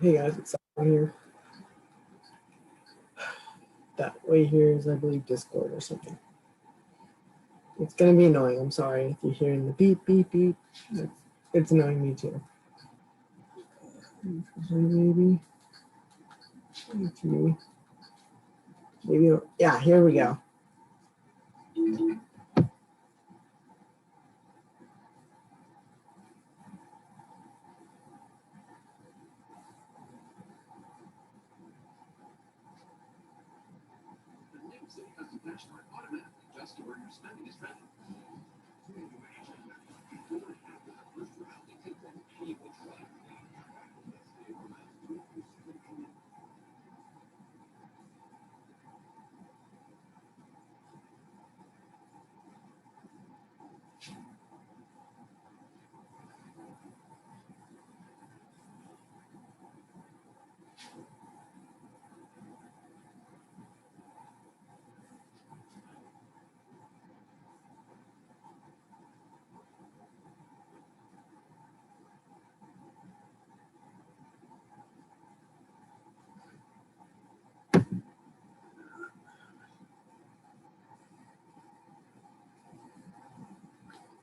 Hey guys, it's on here. That way here is, I believe, Discord or something. It's gonna be annoying. I'm sorry if you're hearing the beep, beep, beep. It's annoying me too. Maybe. Yeah, here we go.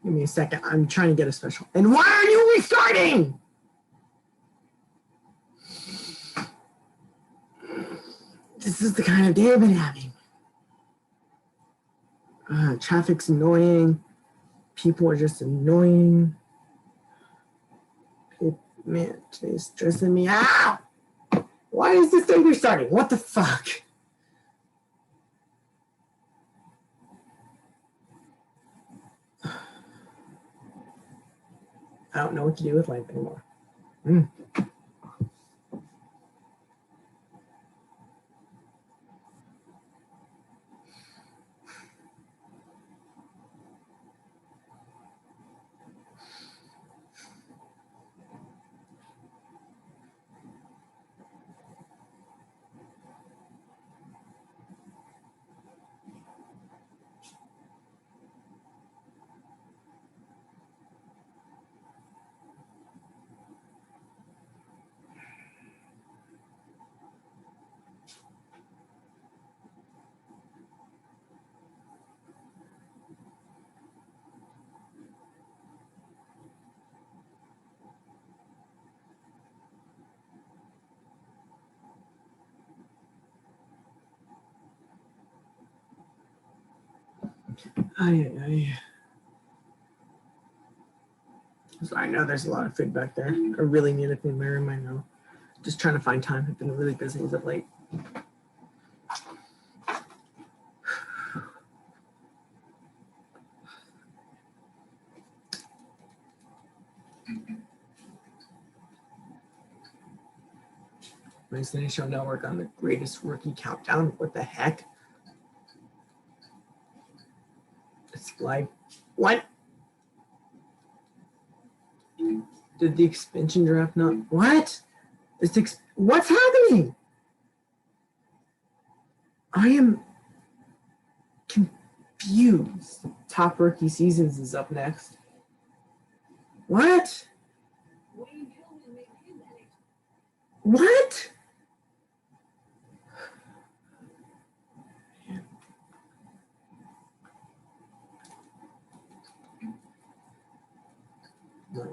Give me a second. I'm trying to get a special. And why are you restarting? This is the kind of day I've been having. Traffic's annoying. People are just annoying. Man, today's stressing me out. Why is this thing restarting? What the fuck? I don't know what to do with life anymore. So I know there's a lot of feedback there. I really need to clean my room. I know. Just trying to find time. I've been really busy as of late. Nice NHL Network on the greatest rookie countdown. What the heck? It's live. What? Did the expansion draft not? What? What's happening? I am confused. Top rookie seasons is up next. What? What?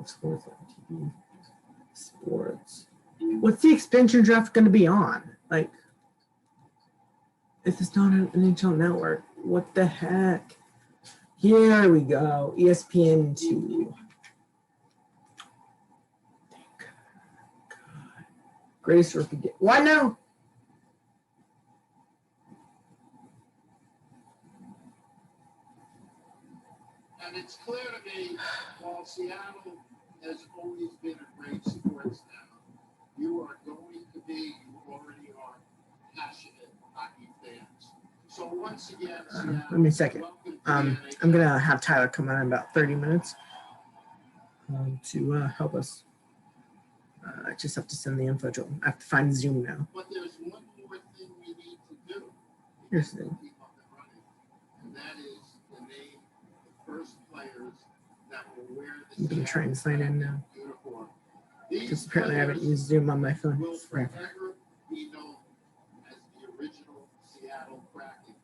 Sports on TV. Sports. What's the expansion draft going to be on? Like, if it's not an NHL network, what the heck? Here we go. ESPN 2. God. Greatest rookie. What now? And it's clear to me, while Seattle has always been a great sports town, you are going to be, you already are, passionate hockey fans. So once again, Seattle, let me a second. I'm gonna have Tyler come on in about 30 minutes to help us. I just have to send the info to him. I have to find Zoom now. But there's one more thing we need to do. Here's the thing. Keep up and running, and that is the name of the first players that will wear the I'm gonna try and sign in now. uniform. Because apparently I haven't used Zoom on my phone will forever. forever be known as the original Seattle Kraken.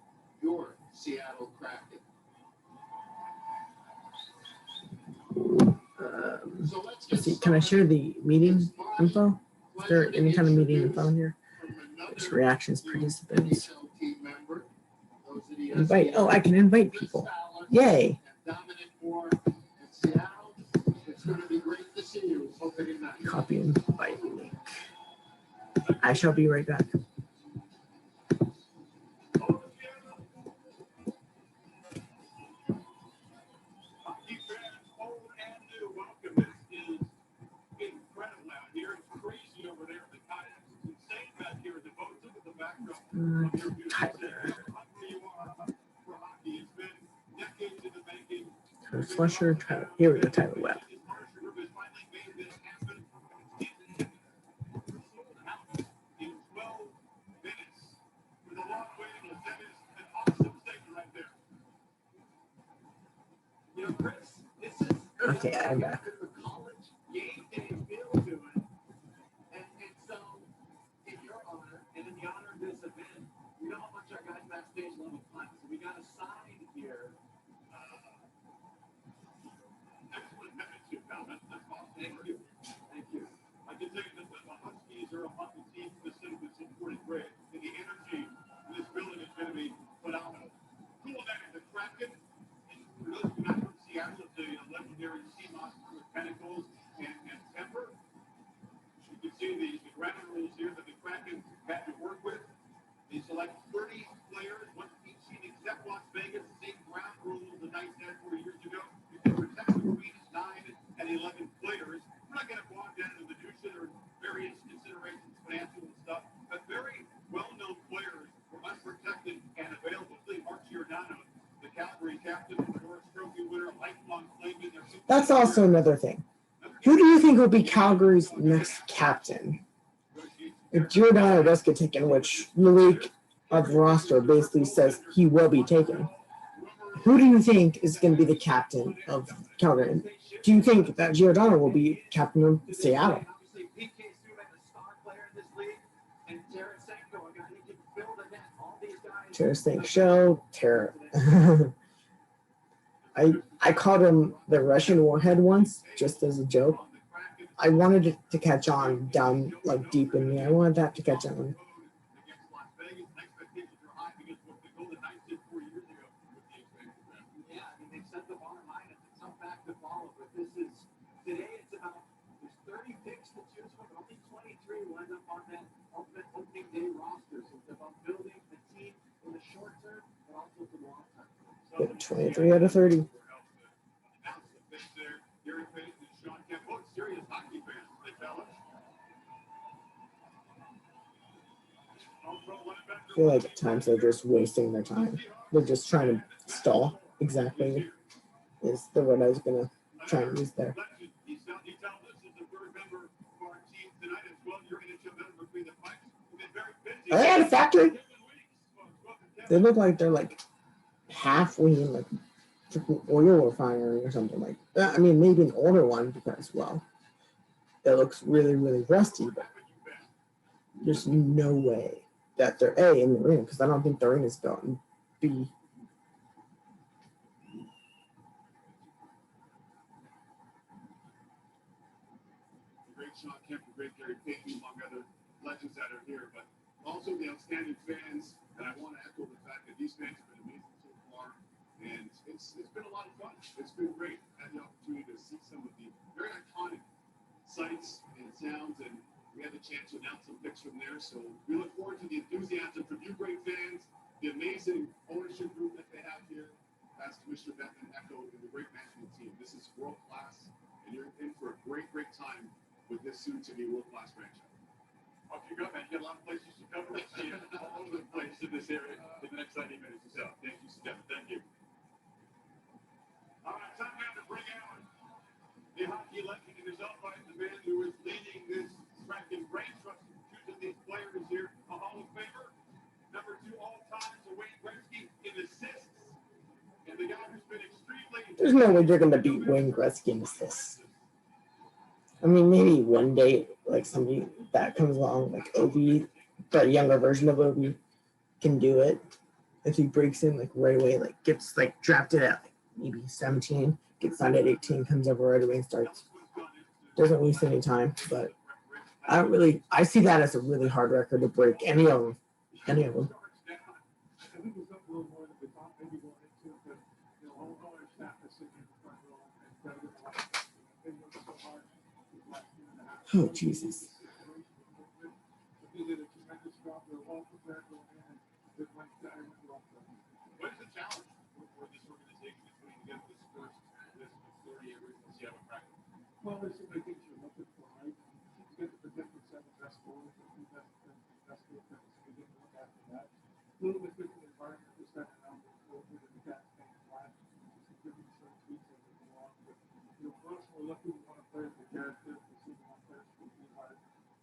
Your Seattle Kraken. So Let's see, can I share the meeting info? Is there any kind of meeting info in here? There's reactions, participants. Invite. Oh, I can invite people. Yay. Copy and invite link. I shall be right back. Tyler Flusher, Tyler, here we go, Tyler Webb. Okay, I'm back. That's also another thing. Who do you think will be Calgary's next captain? If Giordano does get taken, which the leak of the roster basically says he will be taken, who do you think is going to be the captain of Calgary? Do you think that Giordano will be captain of Seattle? Tarasenko show, Tara. I called him the Russian warhead once, just as a joke. I wanted it to catch on down, like, deep in me. I wanted that to catch on. Good, 23 out of 30. I feel like at times they're just wasting their time. They're just trying to stall. Exactly is the word I was going to try and use there. Are they at a factory? They look like they're like halfway in like freaking oil refinery or something like that. I mean, maybe an older one because, well, it looks really, really rusty, but there's no way that they're A, in the arena, because I don't think the arena is built, and B, great Sean Kemp, great Gary Payton, among other legends that are here, but also the outstanding fans. And I want to echo the fact that these fans have been amazing so far, and it's been a lot of fun. It's been great. I had the opportunity to see some of the very iconic sights and sounds, and we had the chance to announce some picks from there. So we look forward to the enthusiasm from you great fans, the amazing ownership group that they have here, as Commissioner Beckman echoed, and the great management team. This is world class, and you're in for a great, great time with this soon-to-be world-class franchise. Off you go, man. You got a lot of places to cover. Let's see you all over the place in this area in the next 90 minutes or so. Thank you, Stephen. Thank you. All right, time now to bring out the hockey legend in his own right, the man who is leading this Kraken great trust choosing these players here, a Hall of Famer, number 2 all-time to Wayne Gretzky in assists, and the guy who's been extremely... There's no way they're going to beat Wayne Gretzky in assists. I mean, maybe one day, like somebody that comes along, like Obi, but a younger version of Obi, can do it. If he breaks in like right away, like gets like drafted at like maybe 17, gets signed at 18, comes over right away and starts. Doesn't waste any time. But I see that as a really hard record to break. Any of them. Any of them. Oh, Jesus. What is the challenge for this organization is putting together this first list of 30 original Seattle Kraken? Well, there's so many things you're looking for, right? You get to protect the seven best goals, the best defense. We didn't look after that. A little bit different environment this time around with the cat thing flat. Just giving some tweaks as we go along. But for us, we're lucky we want to play with the character. We see we want players to be hard.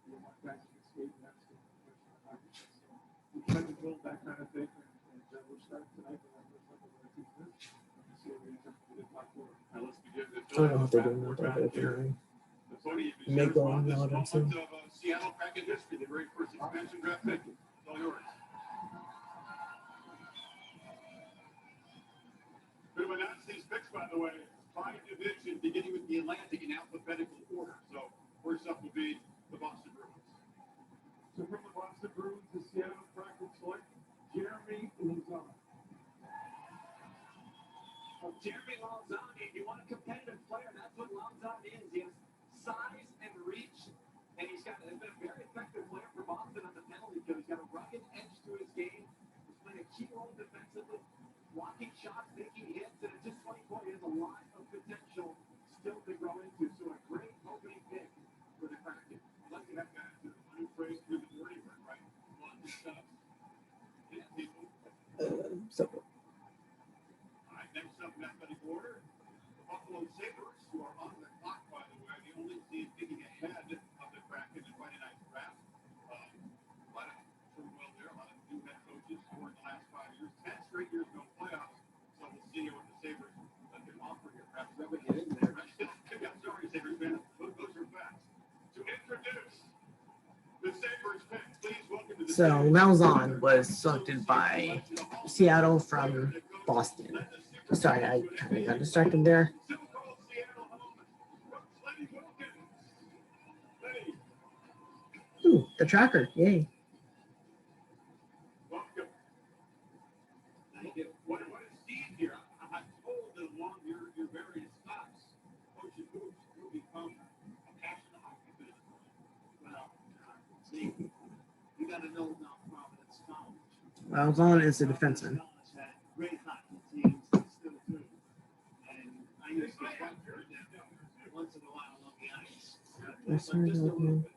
We want guys to get skate and that's the professional hockey. So we try to build that kind of thing. We're starting tonight with our first look at our team list. See what we end up with in October. Now let's begin the I don't know what they're doing with that. The Make going out and soon. Seattle Kraken history, the very first expansion draft pick. It's all yours. Bit of announce these picks, by the way. 5 divisions, beginning with the Atlantic in alphabetical order. So first up will be the Boston Bruins. So from the Boston Bruins, the Seattle Kraken select Jeremy Lauzon. Well, Jeremy Lauzon, if you want a competitive player, that's what Lauzon is. He has size and reach, and he's been a very effective player for Boston on the penalty kill. He's got a rugged edge to his game. He's playing a key role defensively, blocking shots, making hits, and at just 24, he has a lot of potential still to grow into. So a great opening pick for the Kraken. Lucky that guy to the new phrase through the dirty work, right? Well, good stuff. Yeah, people. So Next up in athletic order, the Buffalo Sabres, who are on the clock, by the way, the only team getting ahead of the Kraken in Friday night's draft. A lot of turmoil there, a lot of new head coaches scored in the last 5 years, 10 straight years no playoffs. So we'll see what the Sabres can offer here. Perhaps they'll get in there. I'm sorry, Sabres fans, those are facts. To introduce the Sabres pick, please welcome to the So Lauzon was selected by Seattle from Boston. Sorry, I kind of got distracted there. Ooh, the tracker, yay. What is Steve here? I'm told that along your various stops, coaching moves, you become a passionate hockey fan. Well, see, you got to know now Providence College. Lauzon is a defenseman. College had great hockey teams, they still do. And I used to watch them once in a while on the ice. But just a little bit.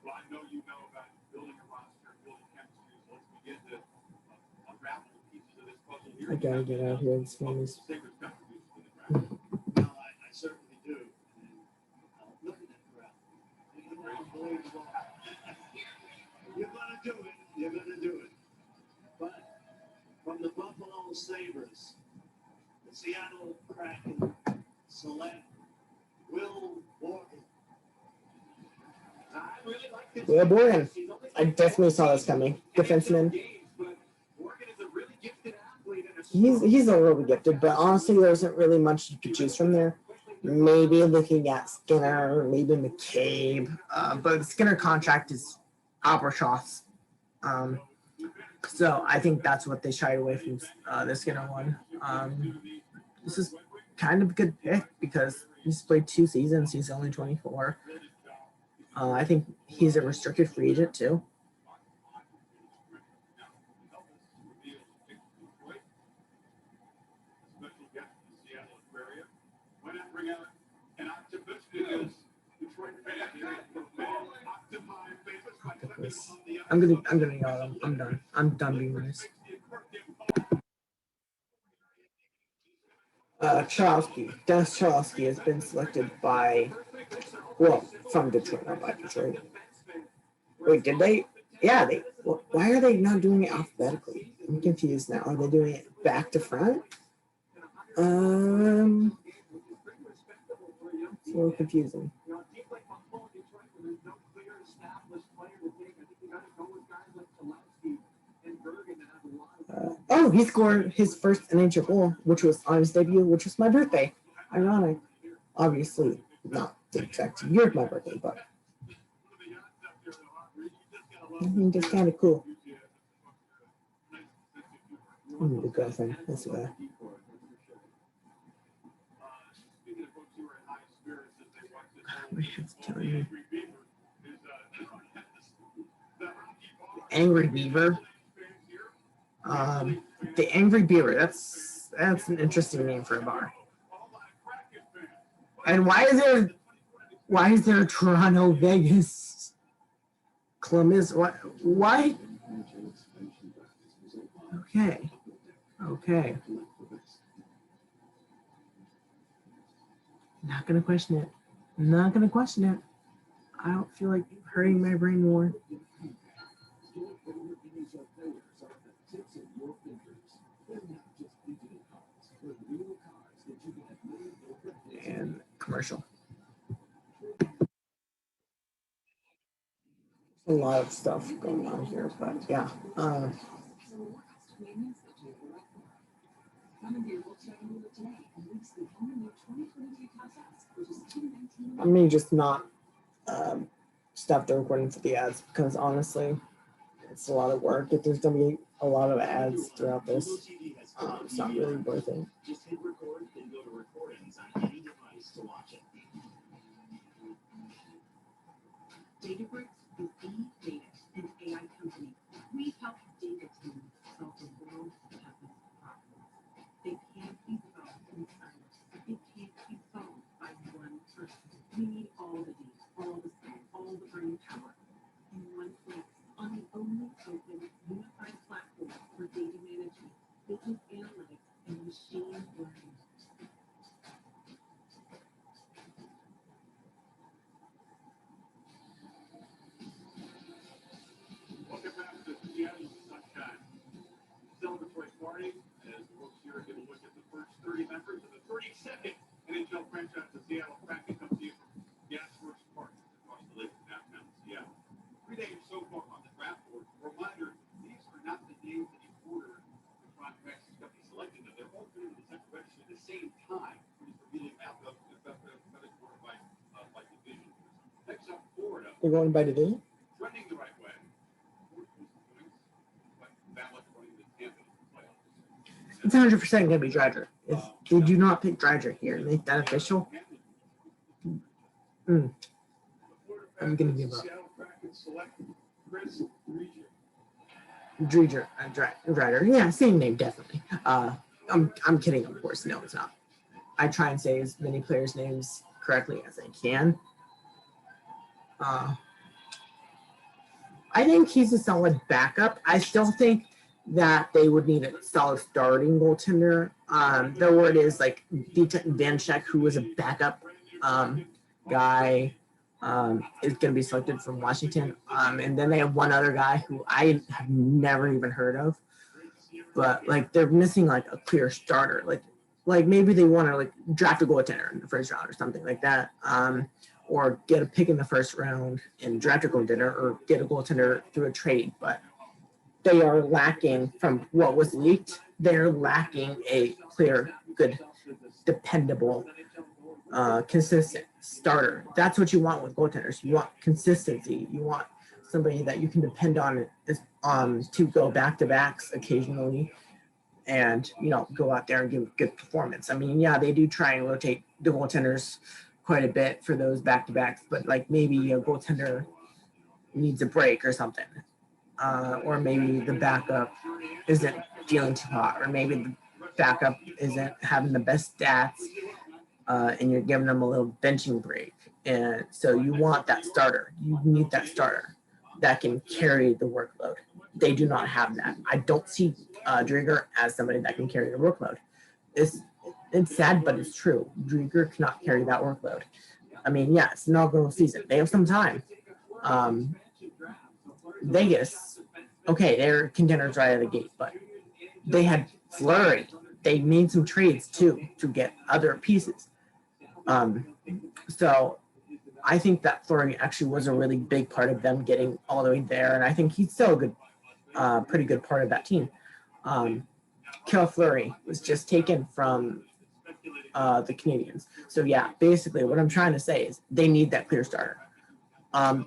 Well, I know you know about building a roster, building chemistry. So let's begin to unravel the pieces of this puzzle here. I gotta get out here and spell this. Sabres contributions to the draft. Well, I certainly do. And look at that crowd. Unbelievable. You're going to do it. You're going to do it. But from the Buffalo Sabres, the Seattle Kraken select Will Morgan. I really like this. Will Morgan. I definitely saw this coming. Defenseman. Morgan is a really gifted athlete. He's a little gifted, but honestly, there isn't really much you could choose from there. Maybe looking at Skinner, maybe McCabe, but the Skinner contract is albatross. So I think that's what they shied away from the Skinner one. This is kind of a good pick because he's played 2 seasons. He's only 24. I think he's a restricted free agent too. I'm gonna yell. I'm done. I'm done being nice. Dennis Chalowski has been selected by, well, from Detroit, not by Detroit. Wait, did they? Yeah, they. Why are they not doing it alphabetically? I'm confused now. Are they doing it back to front? It's a little confusing. there's no clear established player to take. I think you got to go with guys like Gillespie and Bergen that have a lot of. Oh, he scored his first NHL goal, which was on his debut, which was my birthday. Ironic. Obviously, not the exact year of my birthday, but I think it's kind of cool. The girlfriend, that's the guy. My head's killing me. Angry Beaver. The Angry Beaver. That's an interesting name for a bar. And why is there Toronto, Vegas, Columbus? What? Why? Okay. Not gonna question it. I don't feel like hurting my brain more. And commercial. A lot of stuff going on here, but yeah. I may just not stop the recording for the ads because honestly, it's a lot of work. If there's gonna be a lot of ads throughout this, it's not really worth it. Just hit record, then go to recordings on any device to watch it. Databricks is the data and AI company. We help data teams solve the world's toughest problems. They can't be solved in silence. It can't be solved by one person. We need all the data, all the science, all the brain power in one place on the only open, unified platform for data management, business analytics, and machine learning. Welcome back to Seattle Sunshine celebratory party as the folks here are going to look at the first 30 members of the 32nd NHL franchise of Seattle Kraken comes to you from Gasworks Park across the lake in downtown Seattle. 3 days so far on the draft board. Reminder, these are not the names that you order the prospects got be selected. They're all put into the second register at the same time. We're just revealing out the by division. Next up, Florida. We're going by division? Trending the right way. It's 100% going to be Dreiser. If they do not pick Dreiser here and make that official, I'm going to give up. Dreiser. Yeah, same name, definitely. I'm kidding, of course. No, it's not. I try and say as many players' names correctly as I can. I think he's a solid backup. I still think that they would need a solid starting goaltender. The word is like Vanchek, who was a backup guy, is going to be selected from Washington. And then they have one other guy who I have never even heard of. But like they're missing like a clear starter. Like maybe they want to like draft a goaltender in the first round or something like that. Or get a pick in the first round and draft a goaltender, or get a goaltender through a trade. But they are lacking from what was leaked. They're lacking a clear, good, dependable, consistent starter. That's what you want with goaltenders. You want consistency. You want somebody that you can depend on to go back-to-backs occasionally and, go out there and give good performance. I mean, yeah, they do try and rotate the goaltenders quite a bit for those back-to-backs, but like maybe a goaltender needs a break or something. Or maybe the backup isn't feeling too hot, or maybe the backup isn't having the best stats, and you're giving them a little benching break. And so you want that starter. You need that starter that can carry the workload. They do not have that. I don't see Drieger as somebody that can carry the workload. It's sad, but it's true. Drieger cannot carry that workload. I mean, yeah, it's an inaugural season. They have some time. Vegas, okay, they're contenders right out of the gate, but they had Flurry. They made some trades too to get other pieces. So I think that Fleury actually was a really big part of them getting all the way there, and I think he's still a good, pretty good part of that team. Kyle Fleury was just taken from the Canadians. So yeah, basically what I'm trying to say is they need that clear starter. And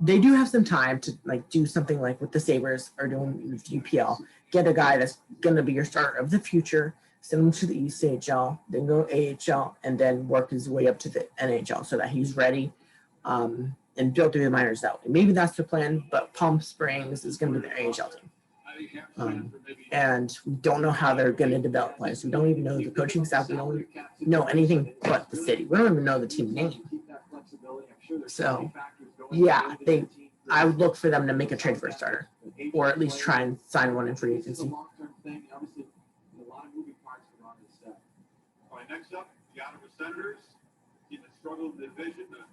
they do have some time to like do something like with the Sabres or doing with UPL. Get a guy that's going to be your starter of the future, send him to the ECHL, then go AHL, and then work his way up to the NHL so that he's ready and build through the minors that way. Maybe that's the plan, but Palm Springs is going to be the AHL team. And we don't know how they're going to develop players. We don't even know the coaching staff. We don't know anything but the city. We don't even know the team name. So, yeah, I would look for them to make a trade for a starter, or at least try and sign one in free agency. All right, next up, the Ottawa Senators, team that struggled in the division. A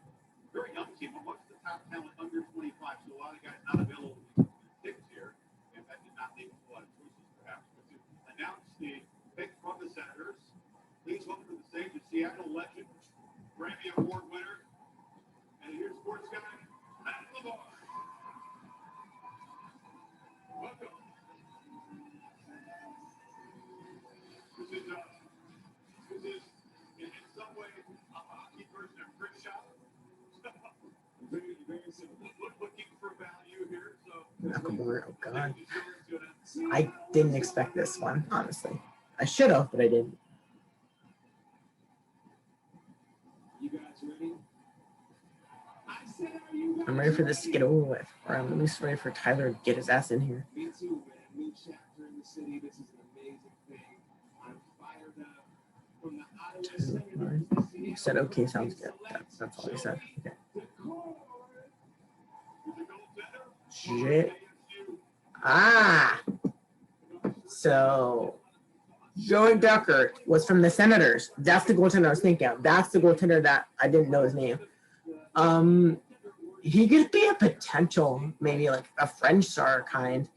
very young team, but much of the top talent under 25, so a lot of guys not available to pick here. And that did not leave a lot of choices, perhaps. But to announce the pick from the Senators, please welcome to the stage the Seattle legend, Grammy Award winner, and here's sports guy, Matt Lamar. Welcome. This is in some way a hockey version of Chris Shaw. Very simple. Looking for value here. So Oh God, I didn't expect this one, honestly. I should have, but I didn't. You guys ready? I said, are you guys I'm ready for this to get over with, or I'm at least ready for Tyler to get his ass in here. Me too, man. New chapter in the city. This is an amazing thing. I'm fired up. From the Ottawa Senators, He said, okay, sounds good. That's all he said. Okay. Shit. Ah! So, Joey Duckert was from the Senators. That's the goaltender I was thinking of. That's the goaltender that I didn't know his name. He could be a potential, maybe like a French star kind.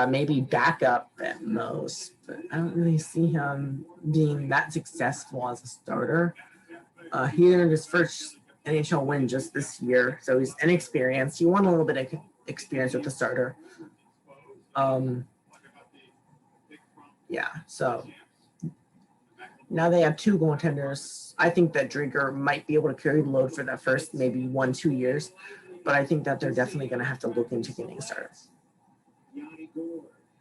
Maybe backup at most, but I don't really see him being that successful as a starter. He earned his first NHL win just this year, so he's inexperienced. He won a little bit of experience with the starter. Yeah, so now they have two goaltenders. I think that Drieger might be able to carry the load for the first maybe 1-2 years, but I think that they're definitely going to have to look into getting a starter.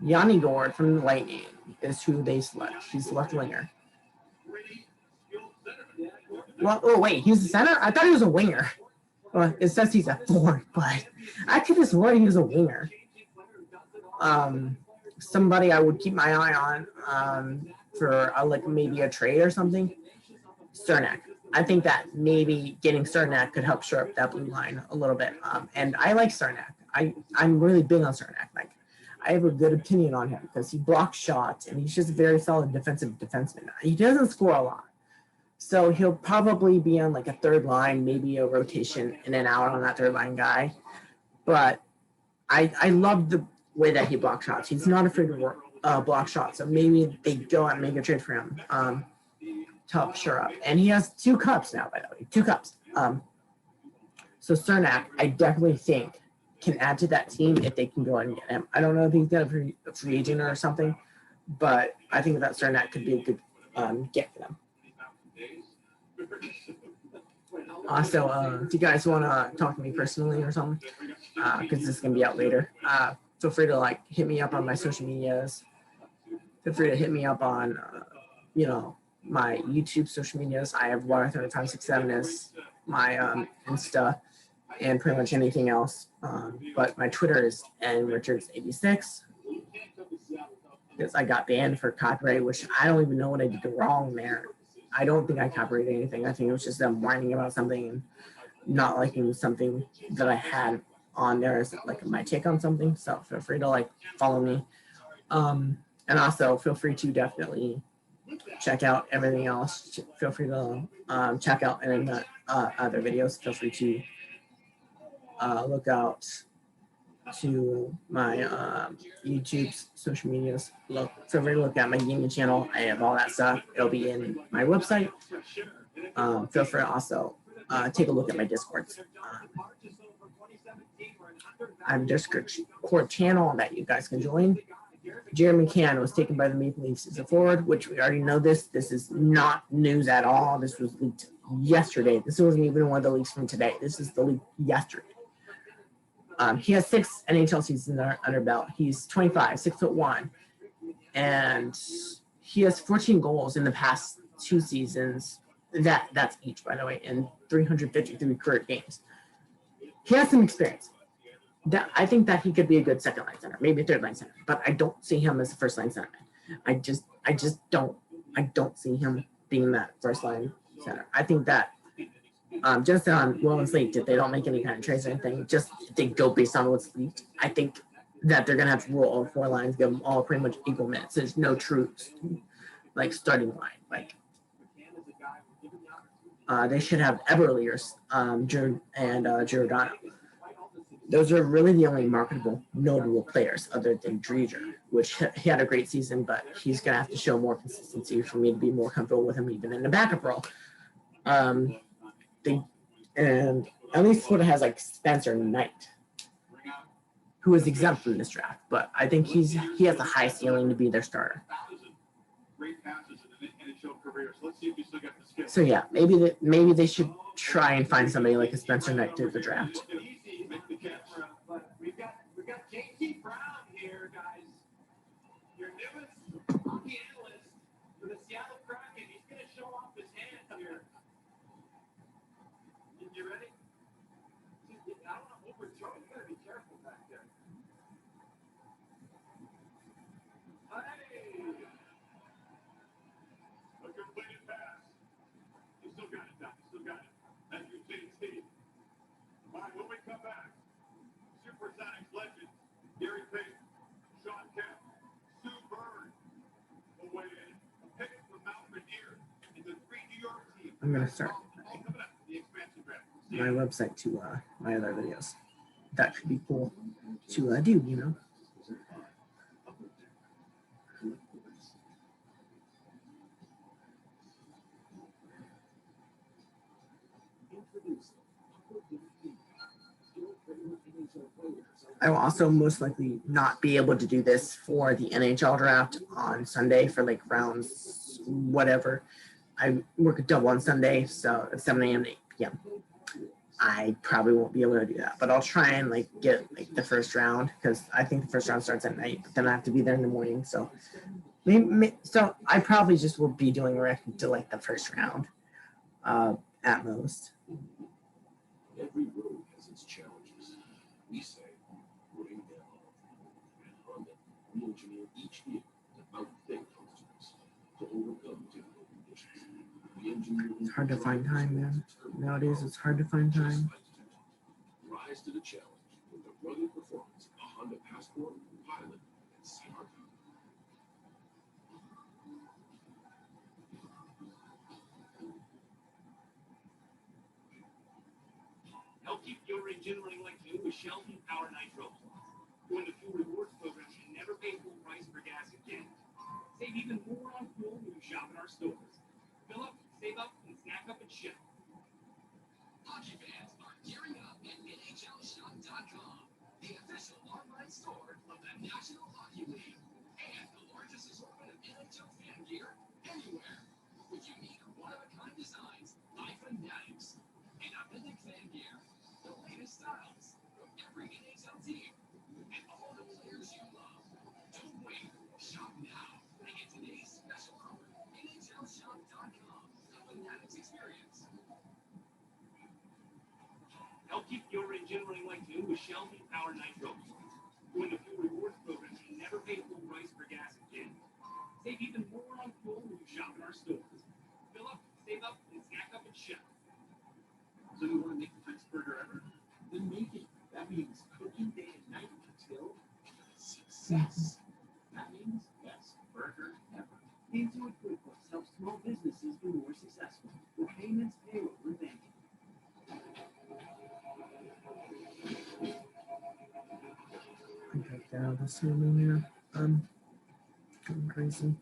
Yanni Gord from the Lightning is who they select. He's the left winger. Well, oh wait, he's a center? I thought he was a winger. Well, it says he's a forward, but I could have sworn he was a winger. Somebody I would keep my eye on for like maybe a trade or something. Cernak. I think that maybe getting Cernak could help shore up that blue line a little bit. And I like Cernak. I'm really big on Cernak. Like, I have a good opinion on him because he blocks shots and he's just a very solid defensive defenseman. He doesn't score a lot. So he'll probably be on like a third line, maybe a rotation in and out on that third line guy. But I love the way that he blocks shots. He's not afraid to block shots. So maybe they go out and make a trade for him to help shore up. And he has 2 cups now, by the way. 2 cups. So Cernak, I definitely think, can add to that team if they can go and get him. I don't know if he's got a free agent or something, but I think that Cernak could be a good get for them. Also, if you guys want to talk to me personally or something, because this is going to be out later, feel free to like hit me up on my social medias. Feel free to hit me up on, my YouTube social medias. I have Water3567 as my Insta and pretty much anything else. But my Twitter is nrichards86 because I got banned for copyright, which I don't even know what I did wrong there. I don't think I copyrighted anything. I think it was just them whining about something and not liking something that I had on there as like my take on something. So feel free to like follow me. And also feel free to definitely check out everything else. Feel free to check out any other videos. Feel free to look out to my YouTube's social medias. Feel free to look at my gaming channel. I have all that stuff. It'll be in my website. Feel free to also take a look at my Discords. I have a Discord channel that you guys can join. Jeremy Cann was taken by the Maple Leafs as a forward, which we already know this. This is not news at all. This was leaked yesterday. This wasn't even one of the leaks from today. This is the leak yesterday. He has 6 NHL seasons under belt. He's 25, 6'1", and he has 14 goals in the past 2 seasons. That's each, by the way, in 353 career games. He has some experience. I think that he could be a good second line center, maybe a third line center, but I don't see him as a first line center. I just don't see him being that first line center. I think that just on Will and Slate, if they don't make any kind of trades or anything, just if they go based on what's leaked, I think that they're gonna have to roll all 4 lines, give them all pretty much equal minutes. There's no true like starting line. Like they should have Eberle and Giordano. Those are really the only marketable, notable players other than Dreger, which he had a great season, but he's going to have to show more consistency for me to be more comfortable with him even in the backup role. And at least Florida has like Spencer Knight, who is exempt from this draft, but I think he has a high ceiling to be their starter. So yeah, maybe they should try and find somebody like a Spencer Knight through the draft. We've got JT Brown here, guys. Your newest hockey analyst for the Seattle Kraken. He's going to show off his hand here. You ready? I don't want to overthrow. You got to be careful back there. Hey! A completed pass. You still got it, Doc. You still got it. Thank you, JT. All right, when we come back, Supersonics legend Gary Payton, Sean Kemp, Sue Bird, away a pick from Mount Rainier, and the 3 New York teams. I'm gonna start my website to my other videos. That could be cool to do, you know. I will also most likely not be able to do this for the NHL draft on Sunday for like rounds, whatever. I work a double on Sunday, so at 7 a.m. to 8 p.m. I probably won't be able to do that, but I'll try and like get like the first round because I think the first round starts at night, but then I have to be there in the morning. So so I probably just will be doing reaction to like the first round at most. Every road has its challenges. We say, bring them on. And Honda, we engineer each vehicle to outthink obstacles, to overcome difficult conditions. We engineer It's hard to find time, man. Nowadays, it's hard to find time. Rise to the challenge with the rugged performance of a Honda Passport, Pilot, and CR-V. Help keep your engine running like new with Shell Power Nitro. Join the fuel rewards program and never pay full price for gas again. Save even more on fuel when you shop in our stores. Fill up, save up, and snack up at Shell. Hockey fans are gearing up at NHLShop.com, the official online store of the National Hockey League, and the largest assortment of NHL fan gear anywhere, with unique one-of-a-kind designs by fanatics and authentic fan gear, the latest styles from every NHL team, and all the players you love. Don't wait, shop now and get today's special offer. NHLShop.com, the fanatics experience. Help keep your engine running like new with Shell Power Nitro. Join the fuel rewards program and never pay full price for gas again. Save even more on fuel when you shop in our stores. Fill up, save up, and snack up at Shell. So you want to make the best burger ever? Then make it. That means cooking day and night until success. That means best burger ever. Intuit QuickBooks helps small businesses be more successful with payments, payroll, and banking. Okay, down the ceiling here. Going crazy.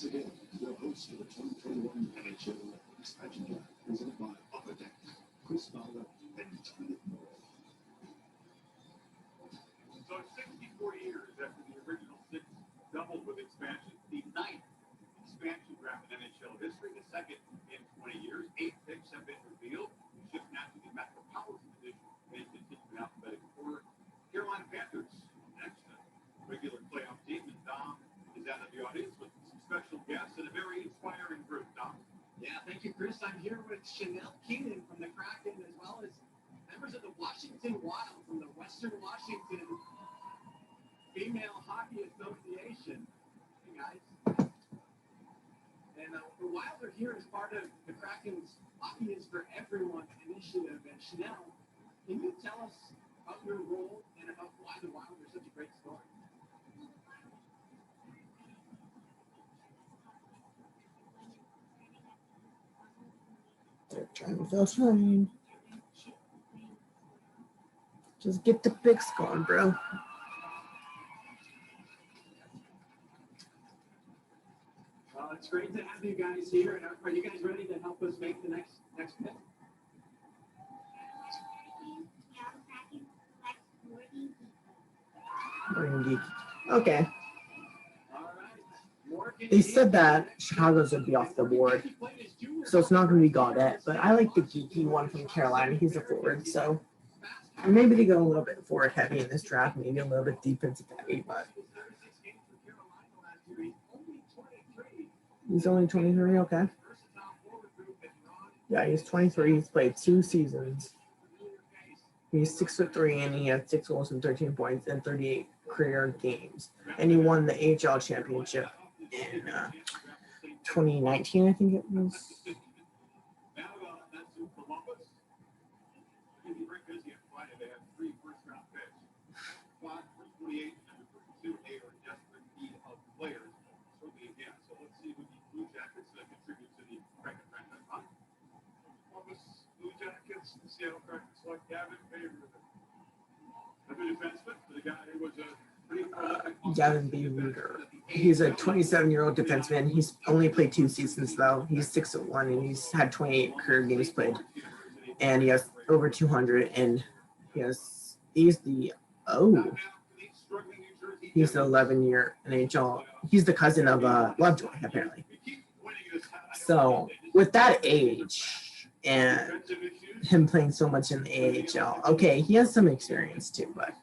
again, your host of the 2021 NHL Expansion Draft, presented by Upper Deck, Chris Fowler and Tyler Webb. So 64 years after the original six doubled with expansion, the ninth expansion draft in NHL history, the second in 20 years. 8 picks have been revealed. Shift now to the Metropolitan Division and continue in alphabetical order. Carolina Panthers, next regular playoff team, and Dom is out of the audience with some special guests and a very inspiring group. Dom. Yeah, thank you, Chris. I'm here with Chanel Keenan from the Kraken, as well as members of the Washington Wild from the Western Washington Female Hockey Association. Hey, guys. And the Wild are here as part of the Kraken's Hockey is for Everyone initiative. And Chanel, can you tell us about your role and about why the Wild are such a great story? They're trying to feel fine. Just get the picks going, bro. It's great to have you guys here. And are you guys ready to help us make the next pick? Morning geek. Okay. All right. Morgan, They said that Chicago's would be off the board, so it's not going to be Gaudette. But I like the geeky one from Carolina. He's a forward, so maybe they go a little bit forward heavy in this draft, maybe a little bit defensive heavy. But he's only 23. Okay. Yeah, he's 23. He's played 2 seasons. He's 6'3", and he had 6 goals and 13 points in 38 career games. And he won the AHL championship in 2019, I think it was. Seattle Kraken select Gavin Bayreuther. Another defenseman, the guy who was a pretty prolific. Gavin Bayreuther. He's a 27-year-old defenseman. He's only played 2 seasons though. He's 6'1", and he's had 28 career games played, and he has over 200. And he's the 11-year NHL. He's the cousin of Lovejoy apparently. So with that age and him playing so much in the AHL, okay, he has some experience too, but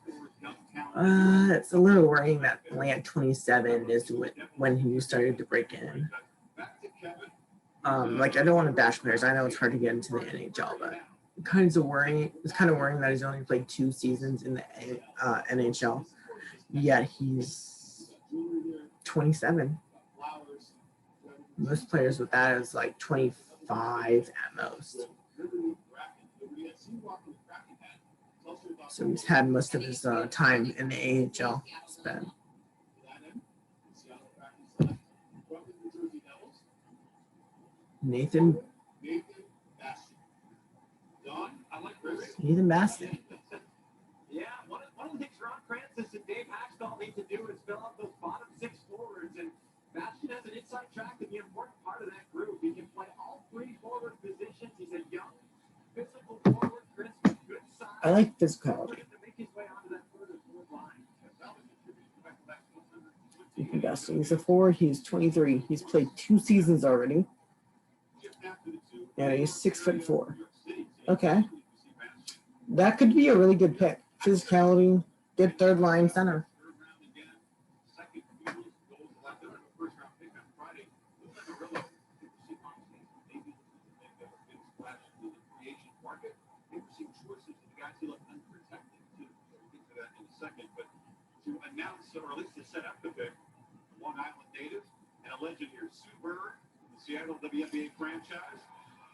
it's a little worrying that only at 27 is when he started to break in. Like, I don't want to bash players. I know it's hard to get into the NHL, but it's kind of worrying that he's only played 2 seasons in the NHL, yet he's 27. Most players with that is like 25 at most. So he's had most of his time in the AHL spent. Nathan Baston. Yeah, one of the things Ron Francis and Dave Haxtell need to do is fill out those bottom 6 forwards, and Bastion has an inside track to be an important part of that group. He can play all 3 forward positions. He's a young, physical forward, crisp, good size. I like physicality. Baston. He's a forward. He's 23. He's played 2 seasons already. And he's 6'4". Okay. That could be a really good pick. Physicality, good 3rd line center. But to announce, or at least to set up the pick, Long Island native and a legend here, Sue Bird, the Seattle WNBA franchise.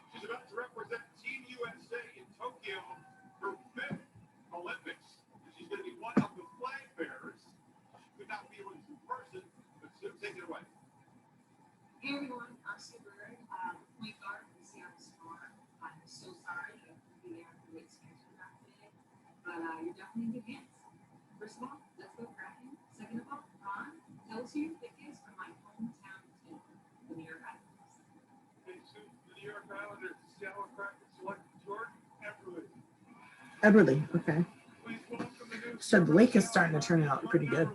She's about to represent Team USA in Tokyo for 5th Olympics. She's going to be one of the flag bearers. She could not be with us in person, but Sue, take it away. Hey everyone, I'm Sue Bird, point guard from the Seattle Storm. I'm so sorry that you'll be there for the expansion draft today, but you're definitely in good hands. First of all, let's go Kraken. Second of all, Ron, tell us who your pick is from my hometown team. York Islanders, Seattle Kraken select Jordan Everly. Everly, okay. Please welcome the new So the lake is starting to turn out pretty good.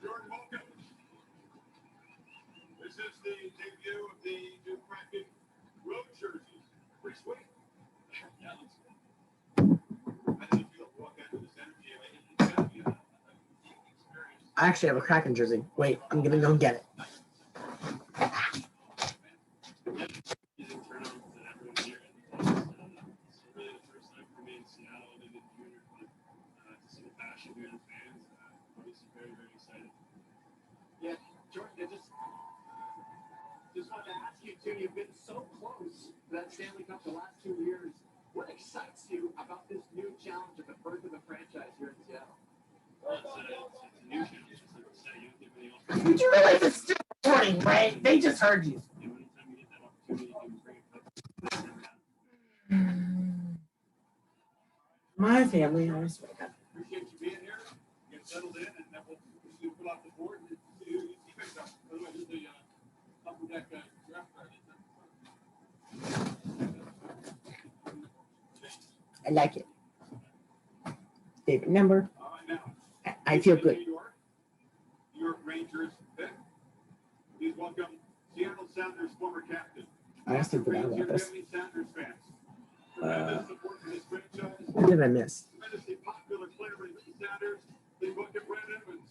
Jordan, welcome. This is the debut of the new Kraken road jerseys. Pretty sweet. Yeah, looks good. I didn't feel walk out of this energy. It's gonna be a unique experience. I actually have a Kraken jersey. Wait, I'm gonna go get it. You didn't turn on to everyone here. It's really the first time for me in Seattle and in junior, but to see the passion here in the fans, obviously very, very excited. Yeah, Jordan, I just wanted to ask you too. You've been so close to that Stanley Cup the last 2 years. What excites you about this new challenge at the birth of the franchise here in Seattle? Well, it's a new challenge. It's like you said, you don't think anything else. Did you realize it's still recording, right? They just heard you. You know, anytime you get that opportunity, you can bring it up. My family, I swear to God. Appreciate you being here. Get settled in, and then we'll see you put off the board and see who you picked up. By the way, this is the upper deck draft card. I like it. Favorite number. All right, now. I feel good. New York Rangers pick. Please welcome Seattle Sounders former captain. I honestly forgot about this. Sounders fans. Tremendous support for this franchise. What did I miss? Tremendously popular player with the Sounders. Please welcome Brandon Evans.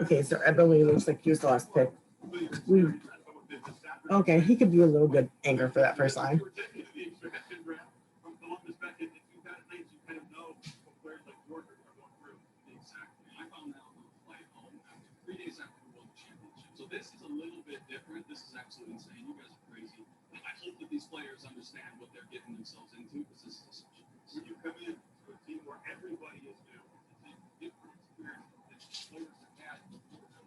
Okay, so Everly looks like he was the last pick. Okay, he could be a little good anchor for that first line. This is a little bit different. This is absolutely insane. You guys are crazy. I hope that these players understand what they're getting themselves into because this is such a When you come in to a team where everybody is new, it's a different experience that players have had.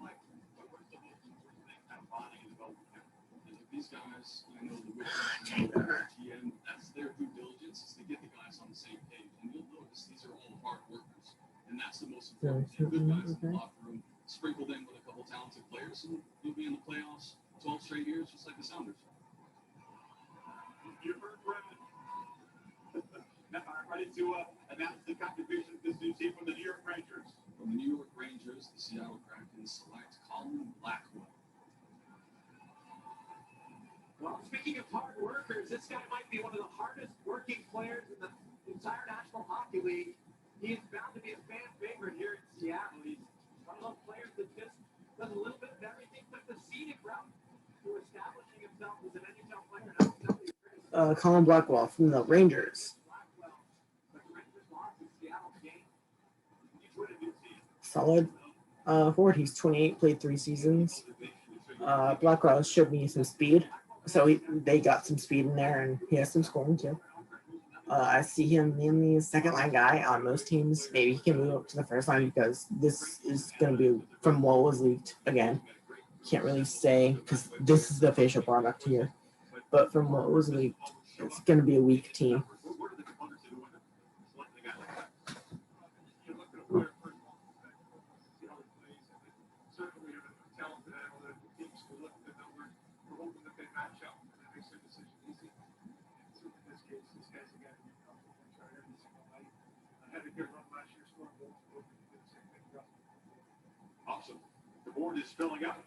Like, what's the most important thing about bonding and development? And these guys, I know the GM, that's their due diligence is to get the guys on the same page. And you'll notice these are all hard workers. And that's the most important thing. Good guys in the locker room, sprinkled in with a couple talented players, and you'll be in the playoffs 12 straight years, just like the Sounders. You heard Brandon. Now, ready to announce the contribution of this new team from the New York Rangers. From the New York Rangers, the Seattle Kraken select Colin Blackwell. Well, speaking of hard workers, this guy might be one of the hardest working players in the entire National Hockey League. He is bound to be a fan favorite here in Seattle. He's one of those players that just does a little bit of everything, but the scenic route to establishing himself as an NHL player. And I'll tell you, Colin Blackwell from the Rangers. Blackwell, but the Rangers lost in Seattle game. He's with a new team. Solid forward. He's 28, played 3 seasons. Blackwell showed me some speed. So they got some speed in there, and he has some scoring too. I see him mainly as second line guy on most teams. Maybe he can move up to the first line because this is going to be from what was leaked. Again, can't really say because this is the official product here. But from what was leaked, it's going to be a weak team. Awesome. The board is filling up,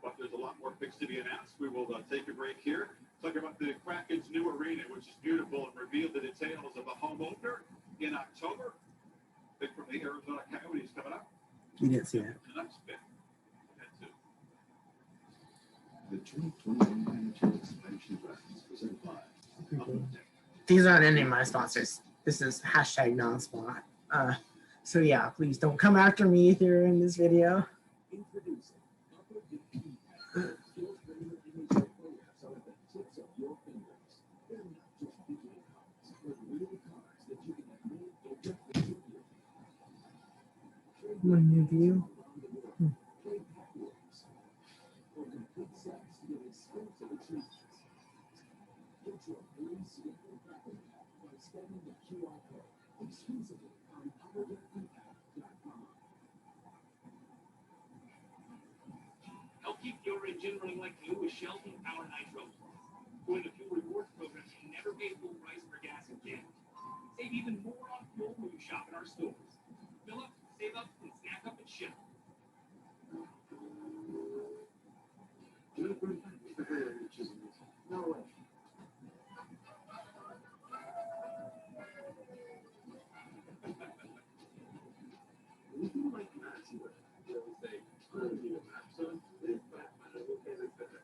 but there's a lot more picks to be announced. We will take a break here. Talk about the Kraken's new arena, which is beautiful, and reveal the details of a home opener in October. Pick from the Arizona Coyotes coming up. You didn't see that. The next pick. The 2021 NHL expansion draft is presented by These aren't any of my sponsors. This is hashtag non-spot. So yeah, please don't come after me if you're in this video. Introducing Upper DP Pack. Skills trainer NHL players are at the tips of your fingers. They're not just digital cards, but real cards that you can have made directly to you. My new view. Play Packworks. For complete sets with expensive achievements. Get your free Seattle Kraken pack by scanning the QR code. exclusively on poweredeck.com. Help keep your engine running like new with Shell Power Nitro. Join the fuel rewards program and never pay full price for gas again. Save even more on fuel when you shop in our stores. Fill up, save up, and snack up at Shell. No way. If you like Nazi wear, they'll say, I don't need a map, son. It's Batman. Okay, that's better.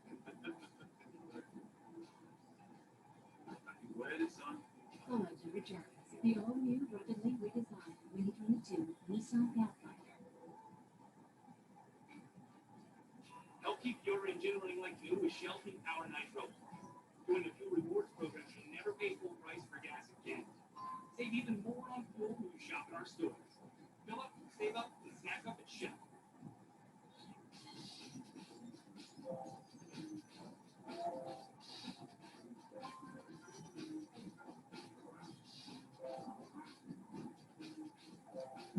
What is on? Hello, Dear Jarvis. The all-new rapidly redesigned 2022 Nissan Pathfinder. Help keep your engine running like new with Shell Power Nitro. Join the fuel rewards program and never pay full price for gas again. Save even more on fuel when you shop in our stores. Fill up, save up, and snack up at Shell.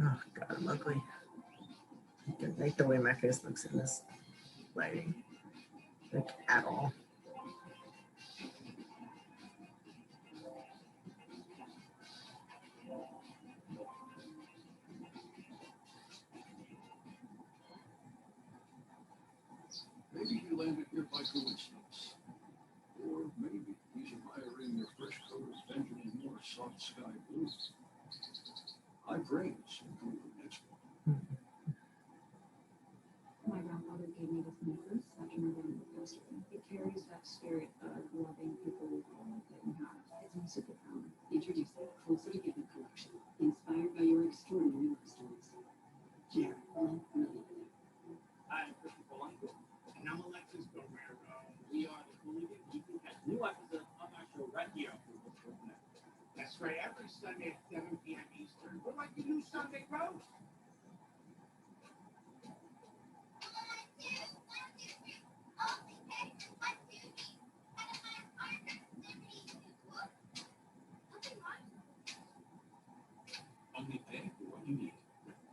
Oh God, I'm ugly. I can like the way my face looks in this lighting, like at all. Maybe you landed here by coincidence. Or maybe he's admiring your fresh coat of Benjamin Moore soft sky blue. I've raised improved next one. My grandfather gave me this necklace after my grandmother passed away. It carries that spirit of loving people that you have. It's my superpower. Introducing Closer Together collection, inspired by your extraordinary love stories. Here, love really. I'm Christopher Lungo, and I'm Alexis Gomero. We are the Hooligan. You can catch new episodes of our show right here on Google Net. That's right, every Sunday at 7 p.m. Eastern. We're like the new Sunday roast. Only pay for what you need.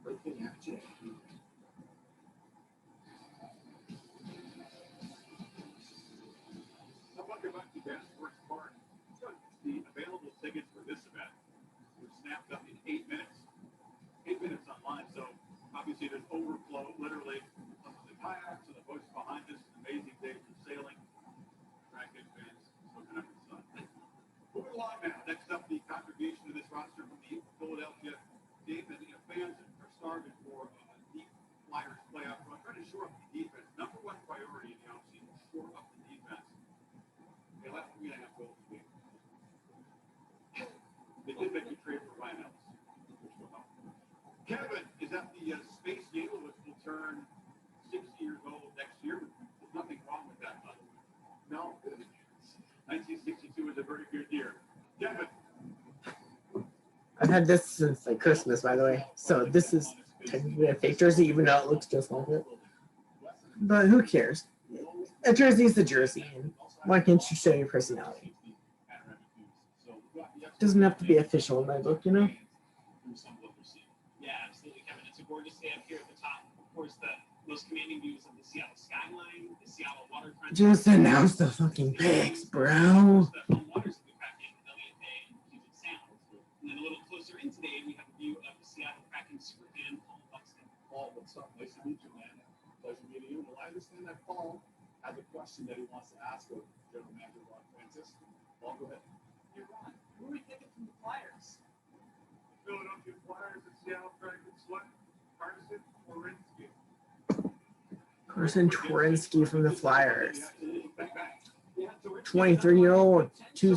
Birthday app today. So welcome back to Dennis Sports Park. The available tickets for this event were snapped up in 8 minutes. 8 minutes online, so obviously there's overflow, literally. The kayaks and the boats behind us, an amazing day for sailing. Dragon fans looking up at the sun. Moving along now. Next up, the contribution to this roster from the Philadelphia David. Fans are starving for a deep Flyers playoff run. Trying to shore up the defense. Number one priority in the offseason, shore up the defense. They left 3.5 goals a week. They did make a trade for Ryan Ellis, which will help. Kevin is at the Space Needle, which will turn 60 years old next year. There's nothing wrong with that, by the way. No. 1962 was a very good year. Kevin. I've had this since like Christmas, by the way. So this is technically a fake jersey, even though it looks just like it. But who cares? A jersey is a jersey, and why can't you show your personality? Doesn't have to be official in my book, you know? Yeah, absolutely, Kevin. It's a gorgeous day up here at the top. Of course, the most commanding views of the Seattle skyline, the Seattle waterfront. Just announce the fucking picks, bro. The waters of the Kraken, Elliott Bay, and Puget Sound. And then a little closer in today, we have a view of the Seattle Kraken superfan, Paul Buxton. Paul, what's up? Nice to meet you, man. Pleasure meeting you. Well, I understand that Paul has a question that he wants to ask of General Manager Ron Francis. Paul, go ahead. Hey, Ron, who are we thinking from the Flyers? Philadelphia Flyers and Seattle Kraken select Carson Warinsky. Carson Warinsky from the Flyers. 23-year-old, two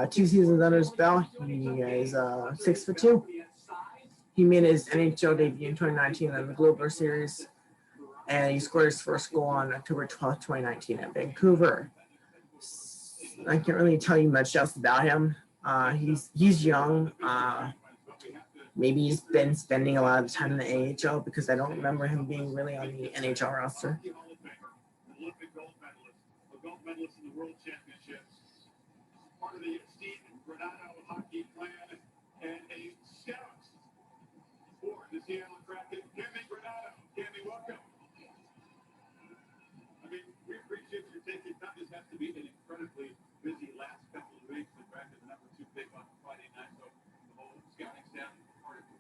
seasons under his belt. He is 6'2". He made his NHL debut in 2019 in the Global Series, and he scored his first goal on October 12th, 2019 at Vancouver. I can't really tell you much else about him. He's young. Maybe he's been spending a lot of time in the AHL because I don't remember him being really on the NHL roster. Olympic gold medalist in the World Championships, part of the Steve Granado hockey clan, and a scout Seattle Kraken, Cammy Granado. Cammy, welcome. I mean, we appreciate you taking time. This has to be an incredibly busy last couple of weeks. The Kraken, the number 2 pick on Friday night, so the whole scouting staff is part of it.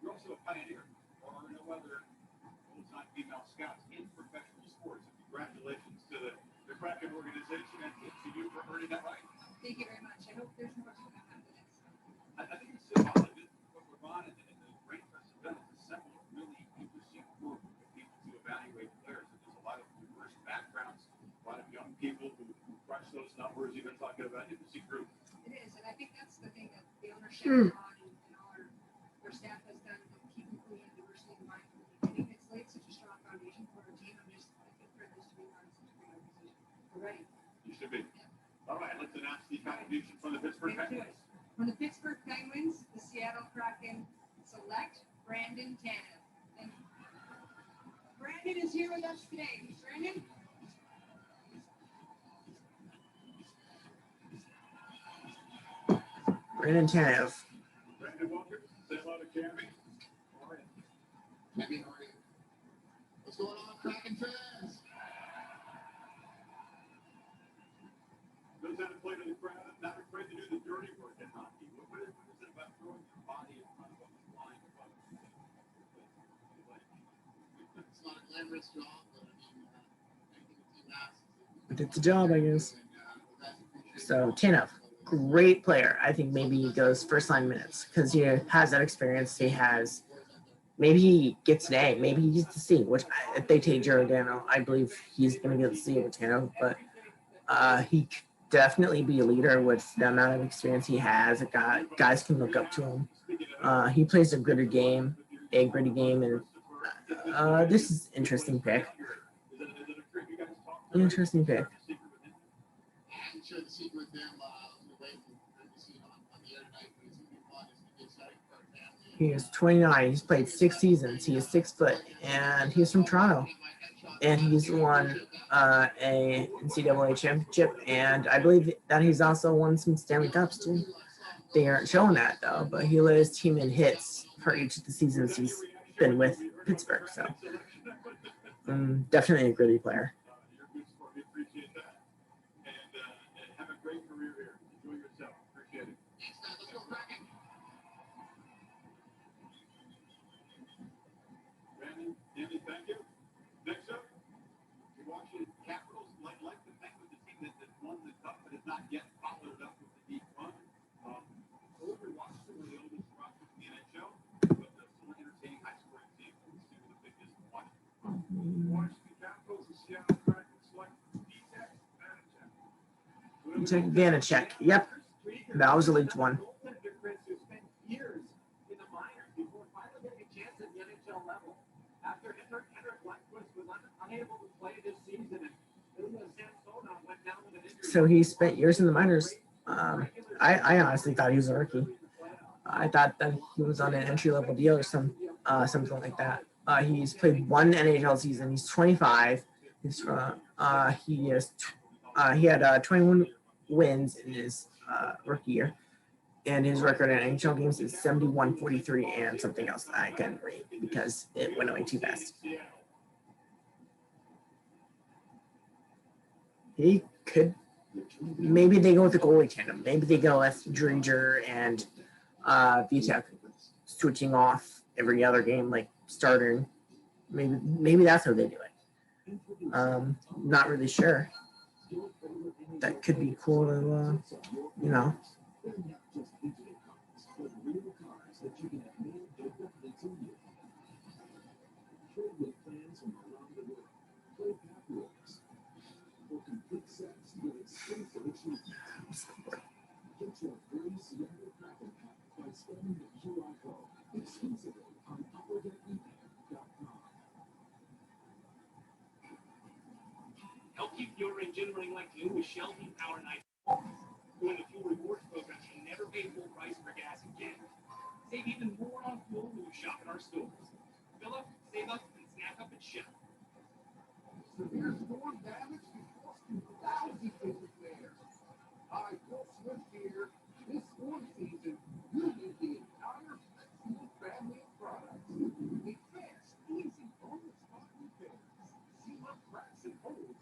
You're also a pioneer, or no other full-time female scouts in professional sports. And congratulations to the Kraken organization and to you for earning that right. Thank you very much. I hope there's more to come after this. I think it's symbolic. What we're on and the Rangers have done is assemble a really interesting group of people to evaluate players. And there's a lot of diverse backgrounds, a lot of young people who crush those numbers, even talking about an interesting group. It is, and I think that's the thing that the ownership and all our staff has done to keep inclusion and diversity in mind from the beginning. It's laid such a strong foundation for our team. I feel privileged to be part of such a great organization. We're ready. You should be. All right, let's announce the contribution from the Pittsburgh Penguins. From the Pittsburgh Penguins, the Seattle Kraken select Brandon Tanev. And Brandon is here with us today. Brandon? Brandon Tanev. Brandon, welcome. Say hello to Cammy. All right. Cammy, how are you? What's going on, Kraken fans? Knows how to play to the crowd, not afraid to do the dirty work in hockey. What is it about throwing your body in front of a line above? It's not a glamorous job, but I mean, anything the team asks. But it's a job, I guess. So Tanev, great player. I think maybe he goes first line minutes because he has that experience. He has, maybe he gets an A, maybe he gets to C, which if they take Giordano, I believe he's going to get the C with Tanev, but he definitely be a leader with the amount of experience he has. Guys can look up to him. He plays a gritty game, and this is interesting pick. Interesting pick. I'm sure the secret with them, the way we see on the air tonight, but it's going to be fun. It's going to be exciting for our family. He is 29. He's played 6 seasons. He is 6 foot, and he's from Toronto. And he's won a NCAA championship, and I believe that he's also won some Stanley Cups too. They aren't showing that though, but he led his team in hits for each of the seasons he's been with Pittsburgh. So definitely a gritty player. Have a great career here. Enjoy yourself. Appreciate it. Let's go, Kraken. Brandon, Andy, thank you. Next up, the Washington Capitals, like the Penguins, the team that won the cup but has not yet followed up with the deep run. Over Washington were the oldest roster in the NHL, but still an entertaining high-scoring team. We'll see what the biggest one. Washington Capitals, the Seattle Kraken select Vanacek. Yep. That was a leaked one. So he spent years in the minors. I honestly thought he was a rookie. I thought that he was on an entry-level deal or something like that. He's played 1 NHL season. He's 25. He had 21 wins in his rookie year, and his record in NHL games is 71-43 and something else that I couldn't read because it went away too fast. He could, maybe they go with the goalie tandem. Maybe they go with Dringer and Vitek switching off every other game, like starting. Maybe that's how they do it. Not really sure. That could be cool to, Help keep your engine running like new with Shell Power Night. Join the fuel rewards program and never pay full price for gas again. Save even more on fuel when you shop at our stores. Fill up, save up, and snack up at Shell. Severe storm damage can cost you thousands if it's there. Hi, Phil Swift here. This storm season, you need the entire Flexible family of products. A fast, easy, on-the-spot repairs. Seal up cracks and holes.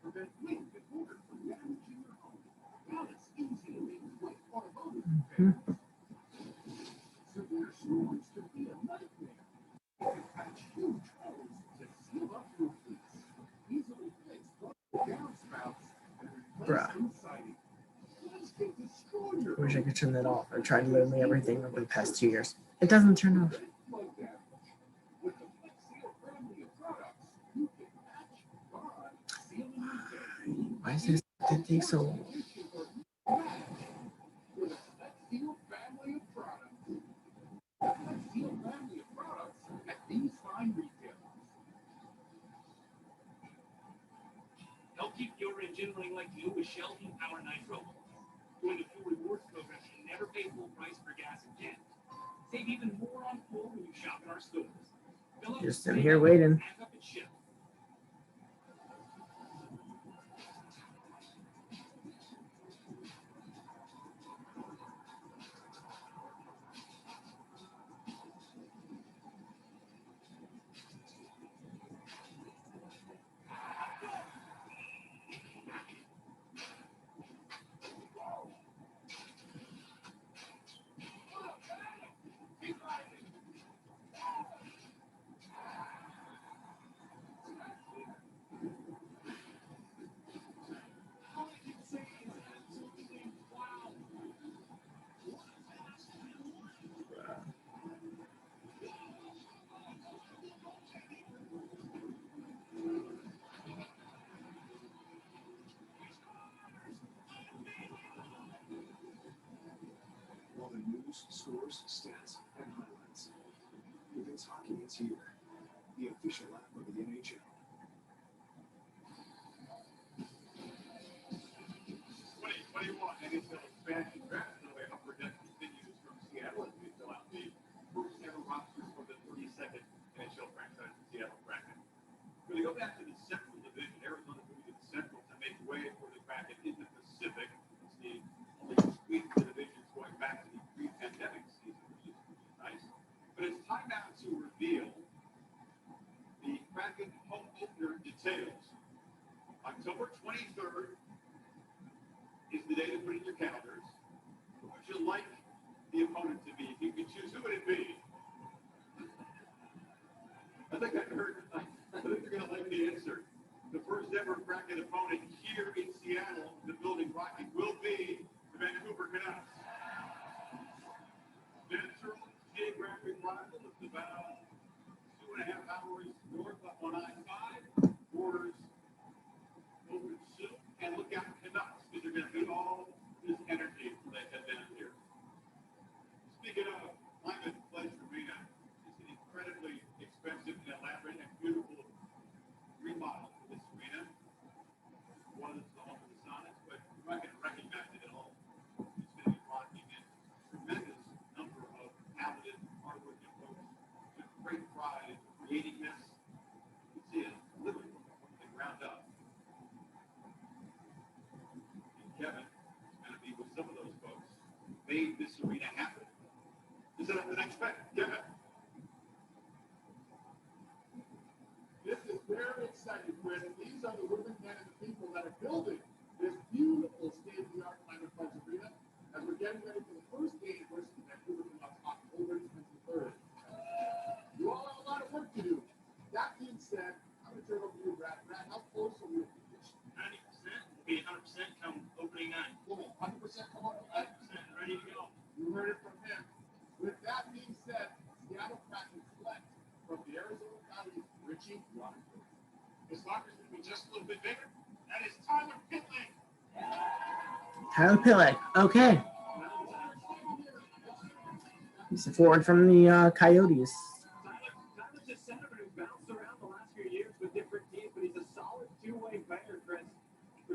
Prevent leak and water from damaging your home. Now it's easy to make quick automotive repairs. Severe storms can be a nightmare. You can patch huge holes to seal up your leaks. Easily fix downspouts and replace new siding. Floods can destroy your I wish I could turn that off. I've tried literally everything over the past 2 years. It doesn't turn off. flood damage. With the Flexio family of products, you can patch, bond, seal, and repair. Why is this take so long? With a Flexio family of products. The Flexio family of products at these fine retailers. Help keep your engine running like new with Shell Power Nitro. Join the fuel rewards program and never pay full price for gas again. Save even more on fuel when you shop in our stores. Fill up, Just sitting here waiting. pack up and ship. All the news, scores, stats, and highlights. If it's hockey, it's here. The official app of the NHL. What do you want? NHL expansion draft the way upper deck continues from Seattle as we fill out the first ever roster for the 32nd NHL franchise in Seattle Kraken. We're going to go back to the Central Division. Arizona moving to the Central to make way for the Kraken in the Pacific. It's the only squeeze of the divisions going back to the pre-pandemic season, which is nice. But it's time now to reveal the Kraken home opener details. October 23rd is the day to put in your calendars. Who would you like the opponent to be? If you could choose, who would it be? I think I heard, I think you're going to like the answer. The first ever Kraken opponent here in Seattle, the building rocking, will be the Vancouver Canucks. Natural geographic rival of about 2.5 hours north up on I-5, borders over to Sioux, and look out Canucks, because they're going to need all this energy when they head down here. Speaking of, I'm at Pledge Arena. It's an incredibly expensive and elaborate and beautiful remodel for this arena. One of the home of the Sonics, but you're not going to recognize it at all. It's going to be rocking in a tremendous number of talented, hardworking folks with great pride in creating this. You see it literally from the ground up. And Kevin is going to be with some of those folks who made this arena happen. Is that the next bet? Kevin. This is very exciting, Chris. These are the women, men, and the people that are building this beautiful state-of-the-art Climate Pledge Arena as we're getting ready for the first game versus the Vancouver Canucks October 23rd. You all have a lot of work to do. That being said, I'm going to turn it over to you, Brad. Brad, how close are we to completion? 90% will be 100% come opening night. Cool. 100% come on. 100% ready to go. You heard it from him. With that being said, Seattle Kraken select from the Arizona County's Richie Waterford. His locker's going to be just a little bit bigger. That is Tyler Pitlick. Tyler Pitlick. Okay. He's a forward from the Coyotes. Tyler's a center who's bounced around the last few years with different teams, but he's a solid two-way player, Chris.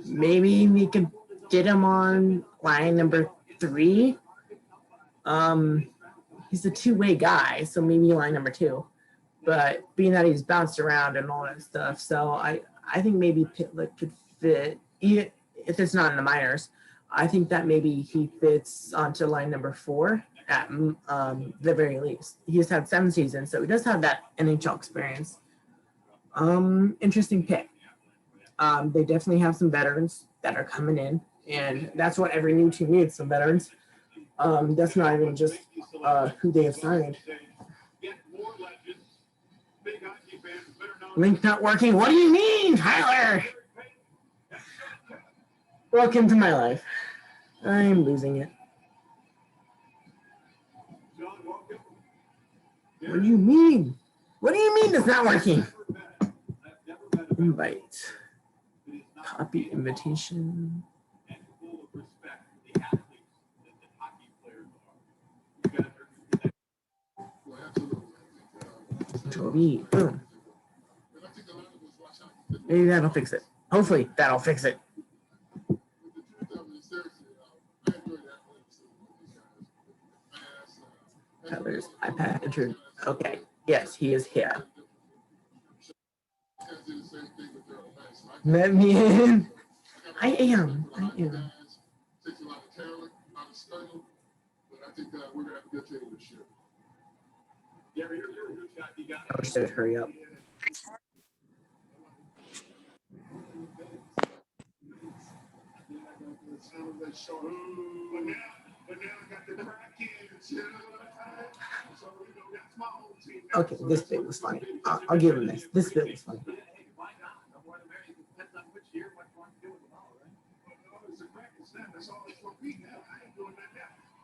Maybe we could get him on line number 3. He's a two-way guy, so maybe line number 2. But being that he's bounced around and all that stuff, so I think maybe Pitlick could fit, if it's not in the minors. I think that maybe he fits onto line number 4 at the very least. He's had 7 seasons, so he does have that NHL experience. Interesting pick. They definitely have some veterans that are coming in, and that's what every new team needs, some veterans. That's not even just who they have signed. Link not working. What do you mean, Tyler? Welcome to my life. I'm losing it. What do you mean? What do you mean it's not working? Invite. Copy invitation. Toby. Boom. Maybe that'll fix it. Hopefully that'll fix it. Tyler's iPad entered. Okay. Yes, he is here. Let me in. I am. Takes a lot of talent, a lot of struggle, but I think we're gonna have a good team this year. I should hurry up. Okay, this bit was funny. I'll give him this. This bit was funny.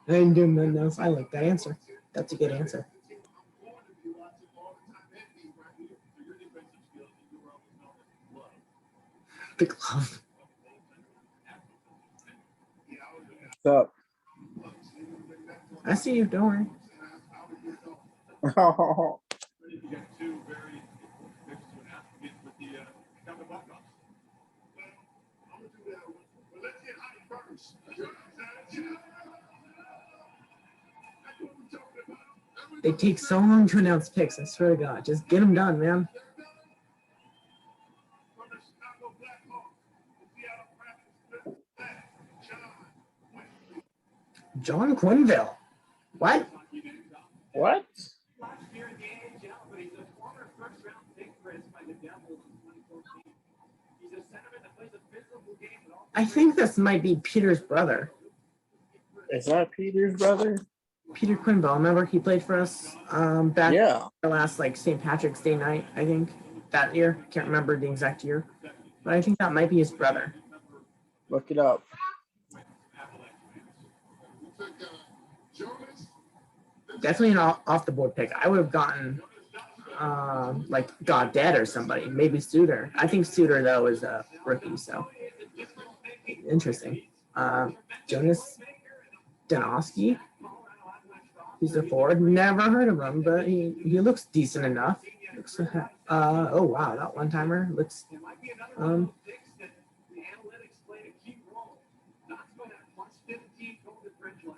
I ain't doing nothing else. I like that answer. That's a good answer. The glove. What's up? I see you. Don't worry. Oh, They take so long to announce picks. I swear to God, just get them done, man. John Quinville. What? what? I think this might be Peter's brother. Is that Peter's brother? Peter Quinville. Remember he played for us back Yeah. the last St. Patrick's Day night, I think, that year. Can't remember the exact year. But I think that might be his brother. Look it up. Definitely an off the board pick. I would have gotten Goddard or somebody, maybe Suter. I think Suter though is a rookie, so interesting. Jonas Donosky. He's a forward. Never heard of him, but he looks decent enough. Looks, oh wow, that one timer looks.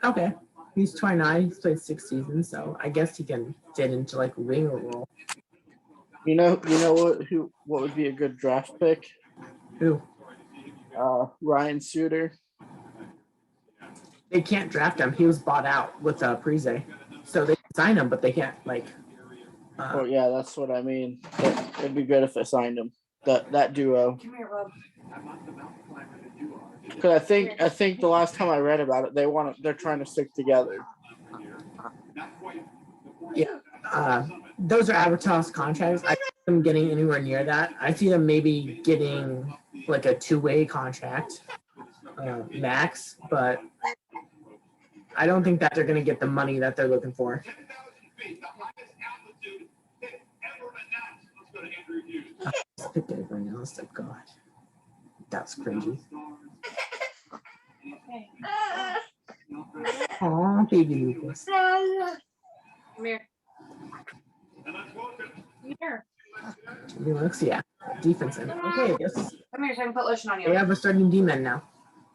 Okay, he's 29. He's played 6 seasons, so I guess he can fit into like a winger role. You know what would be a good draft pick? Who? Ryan Suter. They can't draft him. He was bought out with Prize, so they can sign him, but they can't Oh yeah, that's what I mean. It'd be good if they signed him. That duo. Come here, Rob. Because I think the last time I read about it, they're trying to stick together. Yeah, those are advertised contracts. I see them getting anywhere near that. I see them maybe getting like a 2-way contract, max, but I don't think that they're going to get the money that they're looking for. Let's pick everything else. Oh God, that's cringy. Aw, baby Lucas. Come here. Come here. Yeah, defense. Okay, yes. Come here so I can put lotion on you. They have a starting D-man now.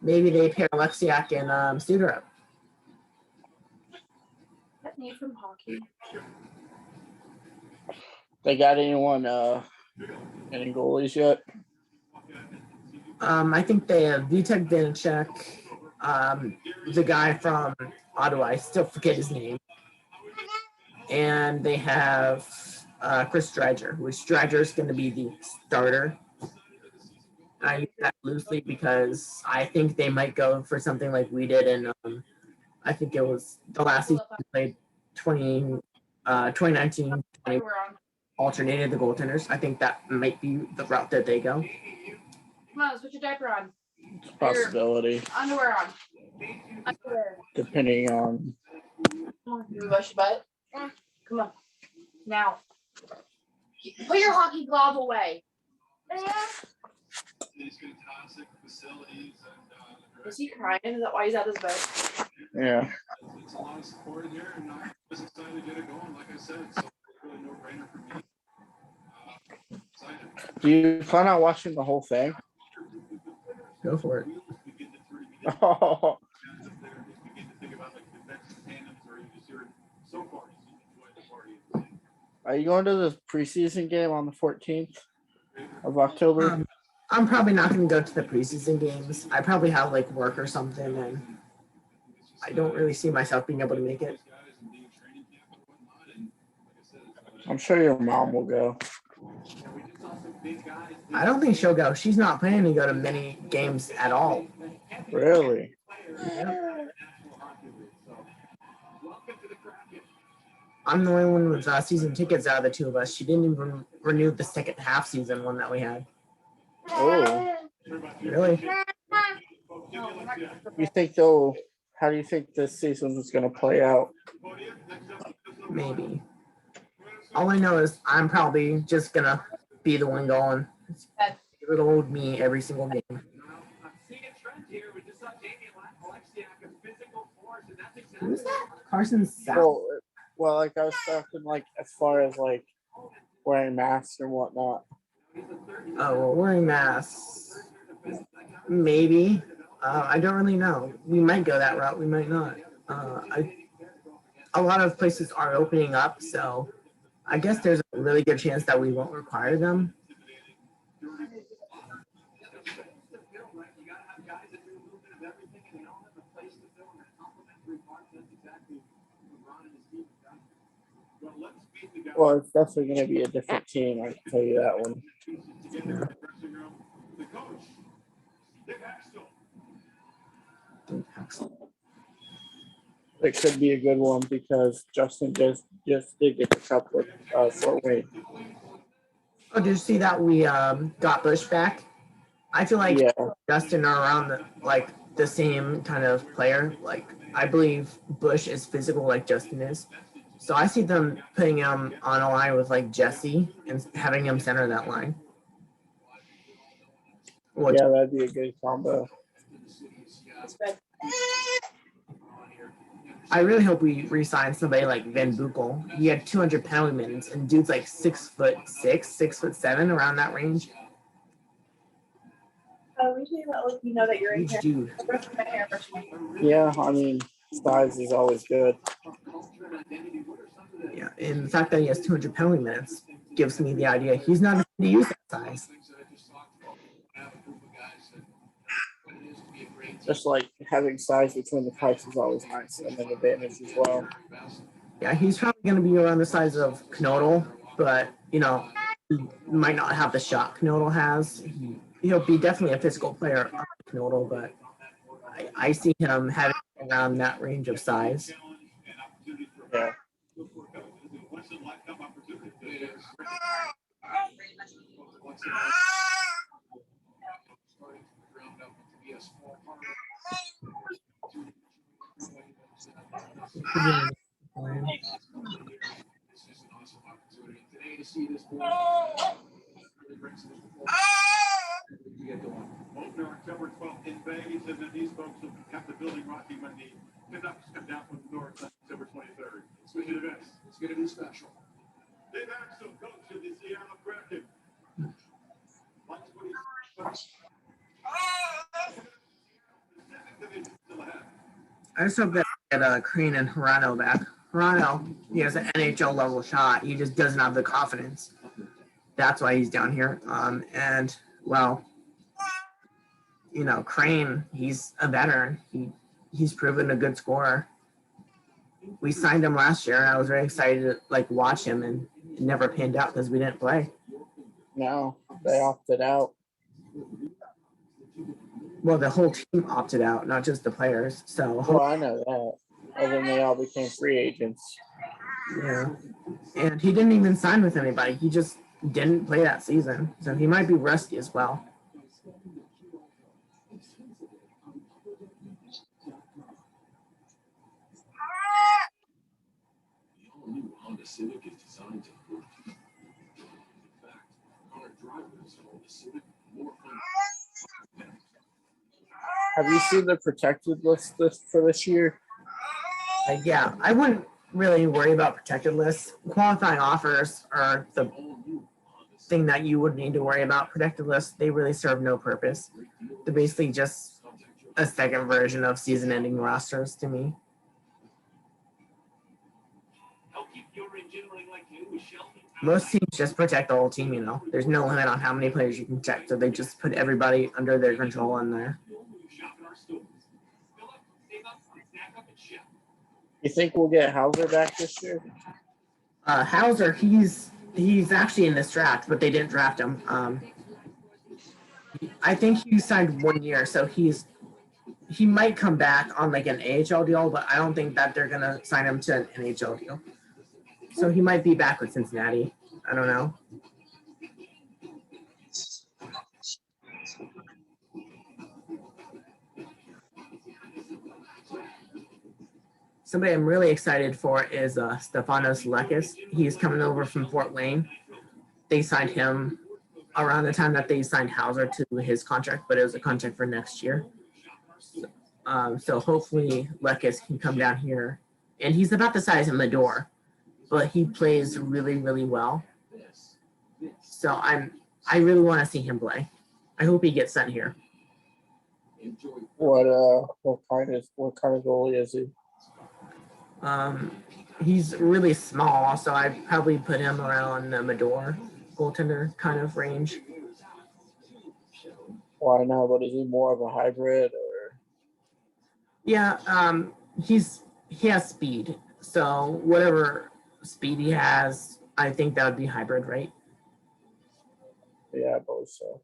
Maybe they pair Alexiak and Suter up. That need from hockey. They got anyone any goalies yet? I think they have Vitek Vanacek, the guy from Ottawa. I still forget his name. And they have Chris Strider, which Strider is going to be the starter. I use that loosely because I think they might go for something like we did in, I think it was the last season we played 2019, 20, alternated the goaltenders. I think that might be the route that they go. Come on, let's put your diaper on. It's a possibility, Underwear on. Underwear. depending on. You wash your butt? Come on. Now. Put your hockey glove away. Is he crying? Is that why he's at his bed? Yeah. It's a lot of support in here, and I was excited to get it going. Like I said, so it's really no brainer for me. Excited. Do you plan on watching the whole thing? Go for it. Oh, are you going to the preseason game on the 14th of October? I'm probably not going to go to the preseason games. I probably have like work or something, and I don't really see myself being able to make it. I'm sure your mom will go. I don't think she'll go. She's not planning to go to many games at all. Really? Yeah. I'm the only one with season tickets out of the two of us. She didn't even renew the second half season one that we had. Oh. Really? You think they'll? How do you think this season is going to play out? Maybe. All I know is I'm probably just gonna be the one going. Little old me every single game. Who's that? Carson South. Well, like I was talking, like as far as like wearing masks and whatnot. Oh, well, wearing masks. Maybe. I don't really know. We might go that route. We might not. A lot of places are opening up, so I guess there's a really good chance that we won't require them. Well, it's definitely going to be a different team. I can tell you that one. It could be a good one because Justin just did get the cup with Fort Wayne. Oh, did you see that we got Bush back? I feel like Justin are around the same kind of player. Like I believe Bush is physical like Justin is. So I see them putting him on a line with like Jesse and having him center that line. Yeah, that'd be a good combo. I really hope we re-sign somebody like Van Buchel. He had 200 penalty minutes, and dude's like 6'6", 6'7", around that range. Usually that lets you know that you're in here. Dude. Yeah, I mean, size is always good. Yeah, and the fact that he has 200 penalty minutes gives me the idea he's not going to use that size. Just like having size between the pipes is always nice and an advantage as well. Yeah, he's probably going to be around the size of Knodel, but, you know, he might not have the shot Knodel has. He'll be definitely a physical player, Knodel, but I see him having around that range of size. Yeah. Opener October 12th in Vegas, and then these folks will have the building rocking when the Canucks come down from the north on October 23rd. It's going to be the best. It's going to be special. Dave Axel, coach of the Seattle Kraken. I just hope that we get Crane and Hirano back. Hirano, he has an NHL level shot. He just doesn't have the confidence. That's why he's down here. And well, Crane, he's a veteran. He's proven a good scorer. We signed him last year, and I was very excited to watch him, and it never panned out because we didn't play. No, they opted out. Well, the whole team opted out, not just the players. So Well, I know that. And then they all became free agents. yeah, and he didn't even sign with anybody. He just didn't play that season, so he might be rusty as well. The all-new Honda Civic is designed to work. In fact, car drivers call the Civic more fun. Have you seen the protected list for this year? Yeah, I wouldn't really worry about protected lists. Qualifying offers are the thing that you would need to worry about. Protected lists, they really serve no purpose. They're basically just a second version of season-ending rosters to me. Most teams just protect the whole team, There's no limit on how many players you can protect, so they just put everybody under their control in there. You think we'll get Hauser back this year? Hauser, he's actually in this draft, but they didn't draft him. I think he signed 1 year, so he might come back on an AHL deal, but I don't think that they're gonna sign him to an NHL deal. So he might be back with Cincinnati. I don't know. Somebody I'm really excited for is Stefanos Lekis. He's coming over from Fort Wayne. They signed him around the time that they signed Hauser to his contract, but it was a contract for next year. So hopefully Lekis can come down here. And he's about the size of Mador, but he plays really, really well. So I really want to see him play. I hope he gets sent here. What kind of goalie is he? He's really small, so I'd probably put him around the Mador goaltender kind of range. Well, I know, but is he more of a hybrid or? Yeah, he has speed. So whatever speed he has, I think that would be hybrid, right? Yeah, I believe so.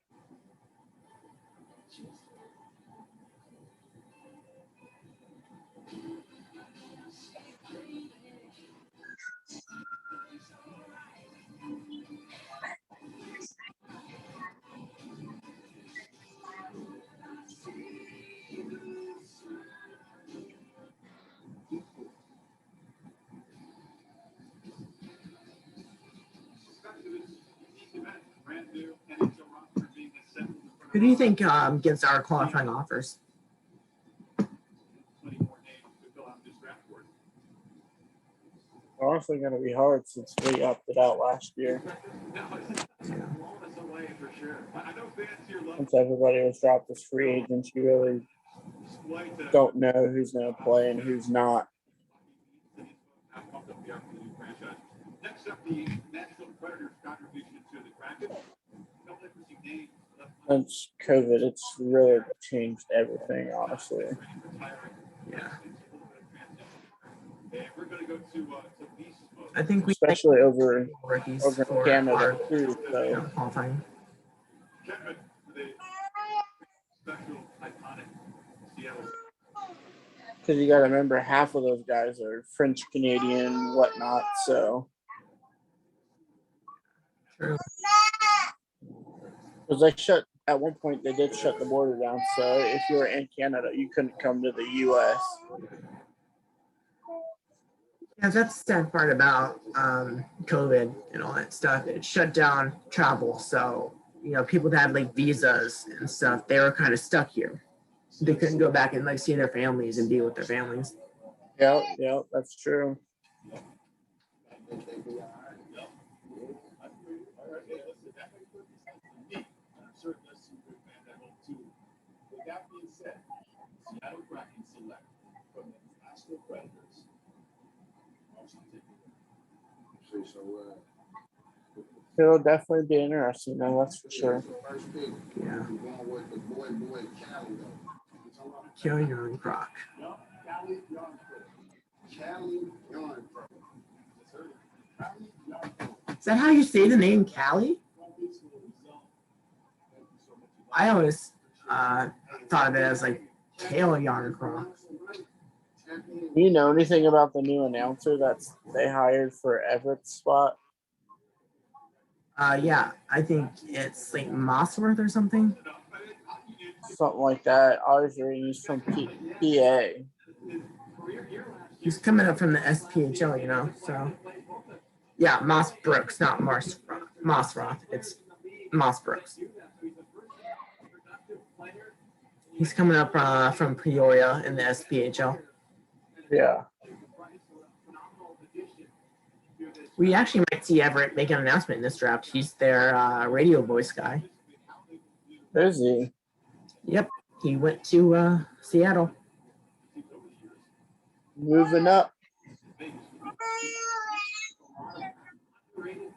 Who do you think gets our qualifying offers? Honestly, going to be hard since we opted out last year. Since everybody was dropped as free agents, you really don't know who's going to play and who's not. Next up, the Nashville Predators' contribution to the Kraken. Since COVID, it's really changed everything, honestly. Yeah. We're going to go to I think we especially over for Canada too. So qualifying. Kevin, the special iconic Seattle. because you got to remember, half of those guys are French Canadian, whatnot. So True. because at one point they did shut the border down. So if you were in Canada, you couldn't come to the U.S. Yeah, that's the sad part about COVID and all that stuff. It shut down travel. So, people that had visas and stuff, they were kind of stuck here. They couldn't go back and see their families and be with their families. Yeah, that's true. With that being said, Seattle Kraken select from the Nashville Predators. It'll definitely be interesting, though, that's for sure. First pick, Yeah. I'm going with the boy Cali though. Kelly Young Croc. Cali Yarncroc. Cali Yarncroc. Is that how you say the name Callie? I always thought of it as like Kale Yarncroc. Do you know anything about the new announcer that's they hired for Everett's spot? Yeah, I think it's like Mossworth or something. Something like that. I was reading he's from PA. He's coming up from the SPHL, you know, so. Yeah, Moss Brooks, not Mossroth. It's Moss Brooks. He's coming up from Peoria in the SPHL. Yeah. We actually might see Everett make an announcement in this draft. He's their radio voice guy. Is he? Yep, he went to Seattle. Moving up.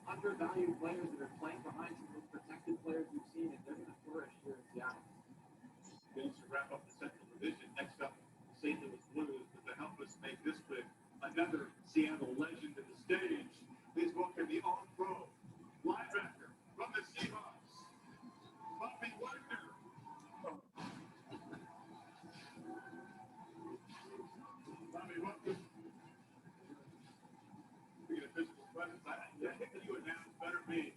Undervalued players that are playing behind some of those protected players we've seen, and they're going to flourish here in Seattle. Going to wrap up the Central Division. Next up, St. Louis Blues. But to help us make this pick, another Seattle legend to the stage. Please welcome the All-Pro linebacker from the Seahawks, Bobby Wagner. Bobby, welcome. Speaking of physical presence, I think you announced better me.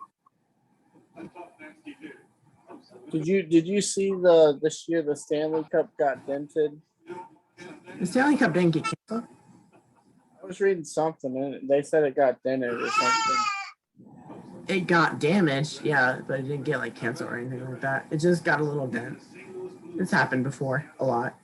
I thought Nancy did. Did you see this year the Stanley Cup got dented? The Stanley Cup didn't get canceled. I was reading something and they said it got dented or something. It got damaged, yeah, but it didn't get like canceled or anything like that. It just got a little dent. It's happened before, a lot.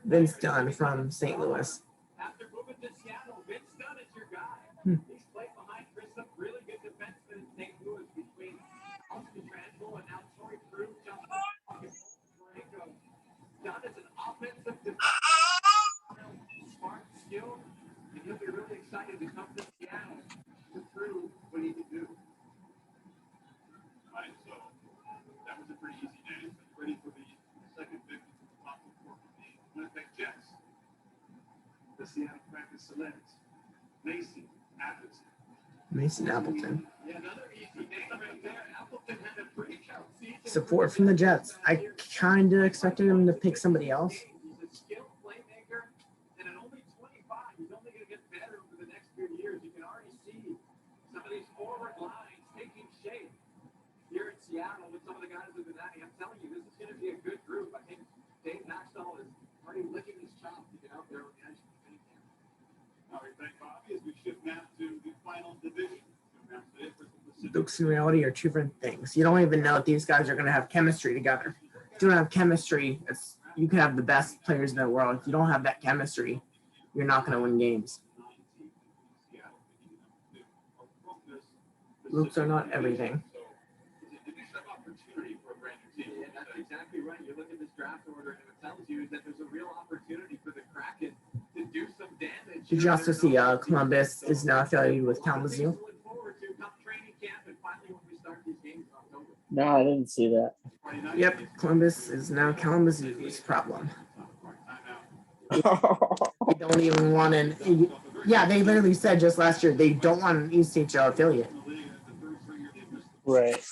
Vince Dunn from St. Louis. After moving to Seattle, Vince Dunn is your guy. He's played behind some really good defensemen in St. Louis between Austin Tranquil and now Torrey Crew. Dunn is an offensive defenseman, smart, skilled, and he'll be really excited to come to Seattle to prove what he can do. All right, so that was a pretty easy name. Ready for the second pick from the top four from the Winnipeg Jets. The Seattle Kraken select Mason Appleton. Mason Appleton. Yeah, another easy name right there. Appleton had a breakout season. Support from the Jets. I kind of expected him to pick somebody else. He's a skilled playmaker, and at only 25, he's only going to get better over the next few years. You can already see some of these forward lines taking shape here in Seattle with some of the guys that have been adding. I'm telling you, this is going to be a good group. I think Dave Maxwell is already licking his chops to get out there on the ice. All right, thank Bobby. As we shift now to the final division. Looks and reality are two different things. You don't even know if these guys are going to have chemistry together. If you don't have chemistry, you can have the best players in the world. If you don't have that chemistry, you're not going to win games. Looks are not everything. Yeah, that's exactly right. You look at this draft order, and it tells you that there's a real opportunity for the Kraken to do some damage. Did you also see Columbus is now affiliated with Kalamazoo? No, I didn't see that. Yep, Columbus is now Kalamazoo's problem. They don't even want an. Yeah, they literally said just last year they don't want an ECHL affiliate. Right.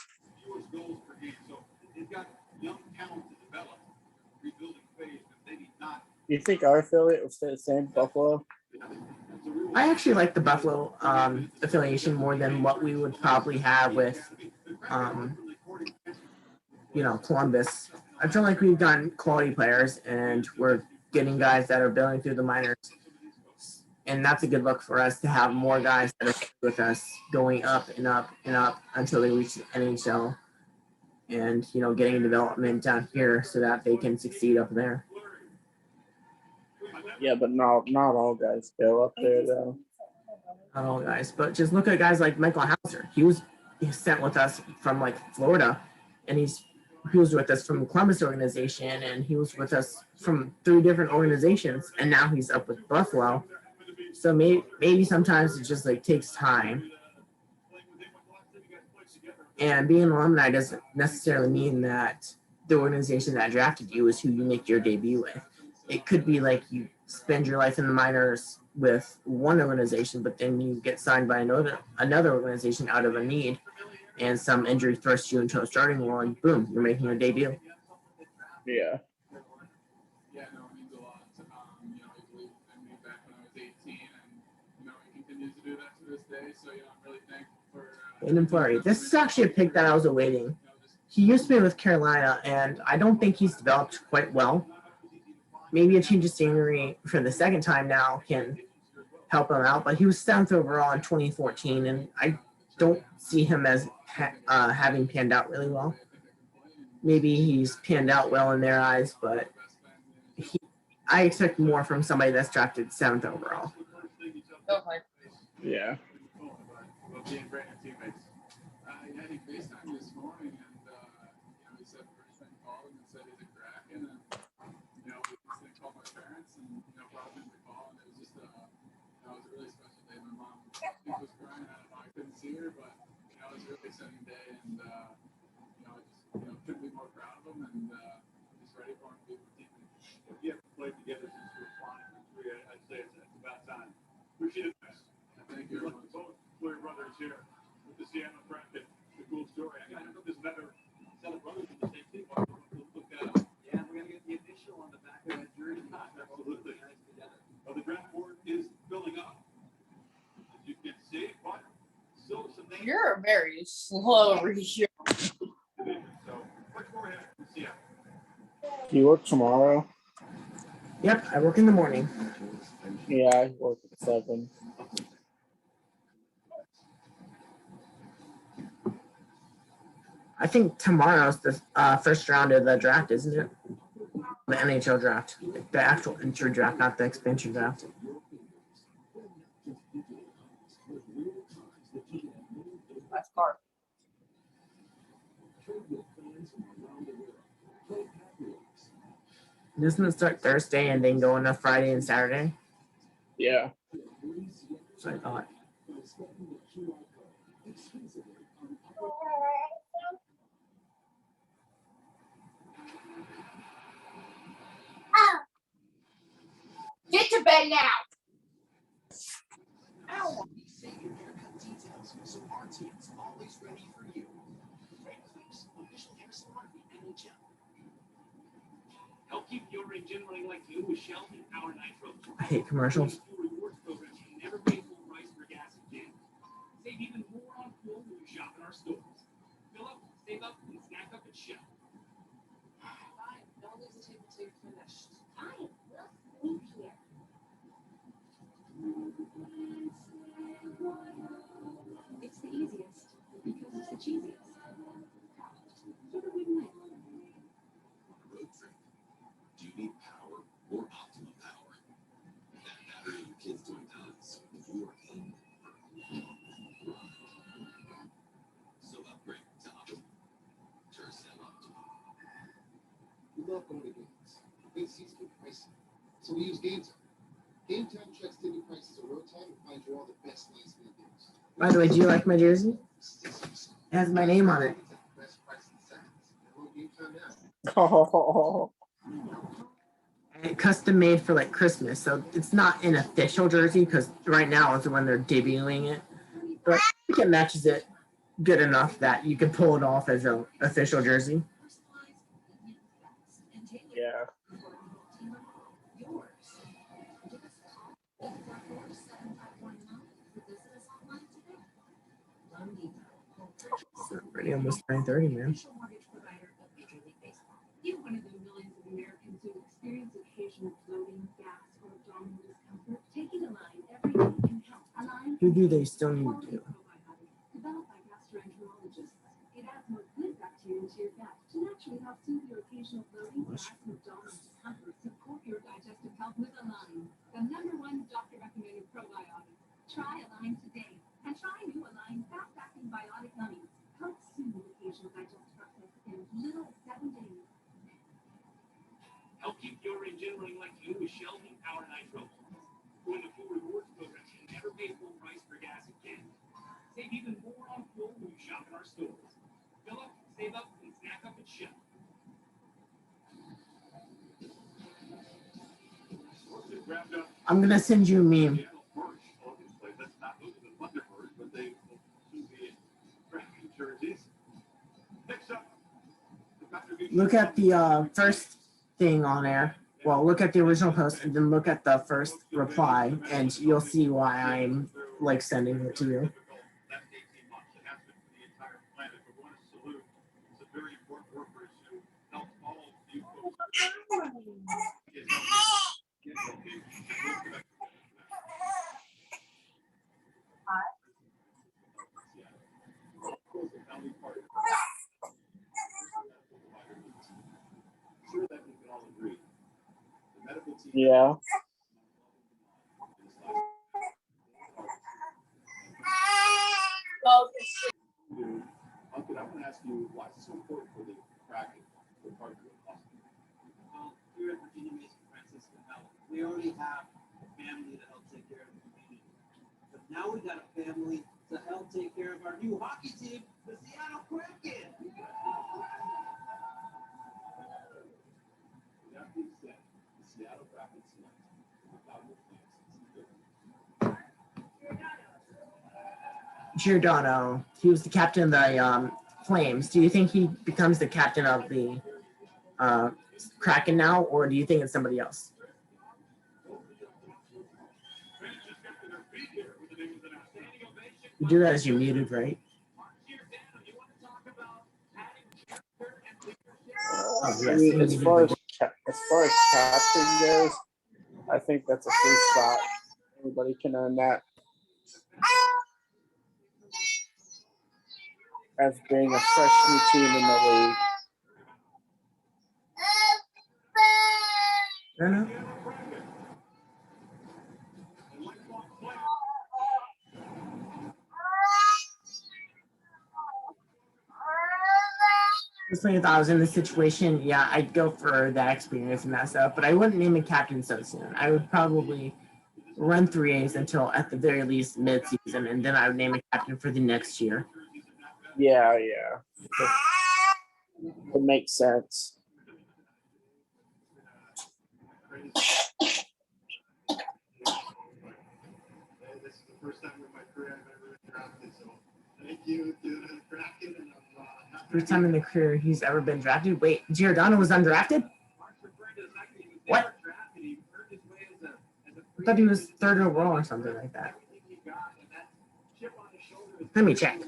You think our affiliate will stay the same, Buffalo? I actually like the Buffalo affiliation more than what we would probably have with, Columbus. I feel like we've gotten quality players and we're getting guys that are building through the minors. And that's a good look for us to have more guys that are with us going up and up and up until they reach the NHL and, getting development down here so that they can succeed up there. Yeah, but not all guys go up there, though. Not all guys, but just look at guys like Michael Hauser. He was sent with us from Florida, and he was with us from the Columbus organization, and he was with us from 3 different organizations, and now he's up with Buffalo, So maybe sometimes it just like takes time. And being an alumni doesn't necessarily mean that the organization that drafted you is who you make your debut with. It could be like you spend your life in the minors with one organization, but then you get signed by another organization out of a need, and some injury thrusts you into a starting role, and boom, you're making your debut. Yeah. Yeah, no, it means a lot. You know, he believed in me back when I was 18, and you know, he continues to do that to this day. So, you know, I'm really thankful for. Aiden Fleury. This is actually a pick that I was awaiting. He used to be with Carolina, and I don't think he's developed quite well. Maybe a change of scenery for the second time now can help him out, but he was 7th overall in 2014, and I don't see him as having panned out really well. Maybe he's panned out well in their eyes, but I expect more from somebody that's drafted 7th overall. Yeah. Being brand new teammates. Yeah, he FaceTimed this morning, and you know, he said Brisbane called him and said he's a Kraken, and you know, he called my parents, and you know, brought him in the call, and it was just you know, it was a really special day. My mom was crying. I don't know, I couldn't see her, but you know, it was a really exciting day, and you know, I just couldn't be more proud of him, and just ready for him to be with the team. If you haven't played together since you were flying, I'd say it's about time. Appreciate it. Thank you very much. Both Fleury brothers here with the Seattle Kraken. The cool story. I know there's another set of brothers in the same team. Look that up. Yeah, we got to get the initial on the back of that jersey. Absolutely. Well, the draft board is filling up, as you can see, but still some names. You're very slow, Risha. So much more ahead from Seattle. Do you work tomorrow? Yep, I work in the morning. Yeah, I work at 7. I think tomorrow's the first round of the draft, isn't it? The NHL draft. The actual entry draft, not the expansion draft. That's car. Doesn't it start Thursday and then go into Friday and Saturday? Yeah. So I thought. Get to bed now. Ow. Save your haircut details so our team's always ready for you. Red Clips, official hair salon of the NHL. Help keep your engine running like you with Shell and Power Nitro. I hate commercials. Rewards programs you never pay full price for gas and gas. Save even more on fuel when you shop in our stores. Fill up, save up, and snack up at Shell. Fine, don't leave the table till you're finished. Fine, we'll sleep here. It's the easiest because it's the cheesiest. Sort of win-win. Road trip. Do you need power or optimum power? That battery your kid's doing does. You're in. So upgrade to optimum. Duracell Optimum. We love going to games. Big seats get pricey, so we use Game Time. Game Time checks ticket prices at road time and finds you all the best last minute deals. By the way, do you like my jersey? It has my name on it. Best price in seconds. Download Game Time now. Oh, And custom made for like Christmas, so it's not an official jersey because right now is when they're debuting it. But I think it matches it good enough that you can pull it off as an official jersey. yeah. It's already almost 9:30, man. You're one of the millions of Americans who experience occasional bloating, gas, or abdominal discomfort. Taking Align every day can help. Align Who do they still need to do? developed by gastroenterologists. It adds more good bacteria to your gut to naturally help soothe your occasional bloating, gas, and abdominal discomfort. Support your digestive health with Align, the #1 doctor-recommended probiotic. Try Align today, and try new Align fast-acting biotic gummies. Help soothe occasional digestive process in as little as 7 days. Help keep your engine running like you with Shell and Power Nitro. Join the fuel rewards program Save even more on fuel when you shop at our stores. Fill up, save up, and snack up at Shell. I'm gonna send you a meme. Look at the first thing on there. Well, look at the original post and then look at the first reply, and you'll see why I'm like sending it to you. Yeah. Uncle, I want to ask you why is it so important for the Kraken to partner with us? Well, here at Virginia Mason Franciscan Health, we already have a family to help take care of the community. But now we got a family to help take care of our new hockey team, the Seattle Kraken. With that being said, the Seattle Kraken select without your plans. Giordano. He was the captain of the Flames. Do you think he becomes the captain of the Kraken now, or do you think it's somebody else? You do that as you're muted, right? Oh, I yes. mean, as far as captain goes, I think that's a free spot. Anybody can earn that. As being a fresh new team in the league. I don't know. Personally, if I was in this situation, yeah, I'd go for that experience and that stuff, but I wouldn't name a captain so soon. I would probably run 3As until at the very least mid-season, and then I would name a captain for the next year. Yeah. It makes sense. This is the first time in my career I've ever been drafted, so thank you to the Kraken, and First time in the career he's ever been drafted. Wait, Giordano was undrafted? What? I thought he was third overall or something like that. Let me check.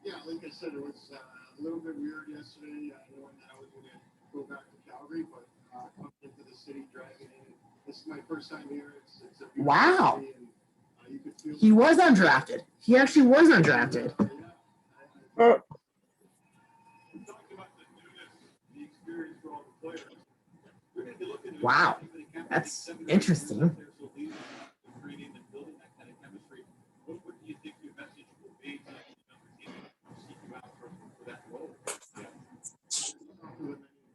Yeah, like I said, it was a little bit weird yesterday, knowing that I was going to go back to Calgary, but coming into the city, driving in. This is my first time here. It's a beautiful Wow. city, and you could feel He was undrafted. He actually was undrafted. Wow. That's interesting.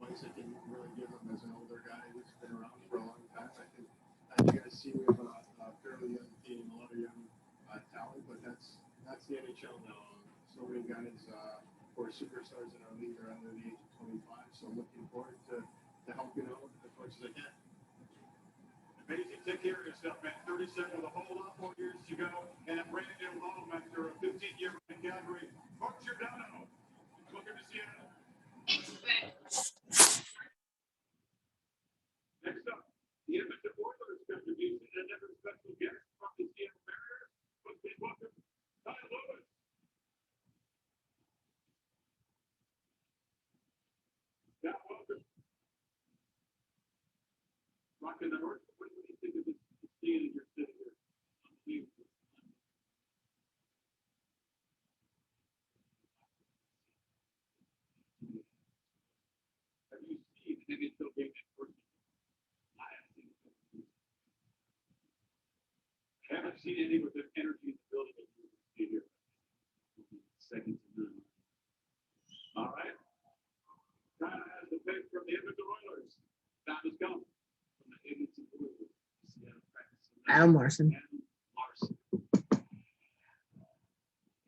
advice I can really give him as an older guy who's been around for a long time. I think, as you guys see, we have a fairly young team, a lot of young talent, but that's the NHL now. So many guys who are superstars in our league are under the age of 25. So looking forward to helping out as much as I can. Amazing. Take care of yourself, man. 37 with a whole lot more years to go. And brand new home after a 15-year in Calgary. Mark Giordano. Welcome to Seattle. Next up, the Edmonton Oilers contribution and another special guest from the Seattle Mariners. Please welcome Tyler Webb. Yeah, welcome. Rocking the North. What do you think of this scene in your city here? Have you seen an NHL game in person? I haven't seen it. I haven't seen any with the energy in the building that you see here. Second to none. All right. Kind of has the pick from the Edmonton Oilers. That has come from the Edmonton Oilers. Adam Larson. Larson.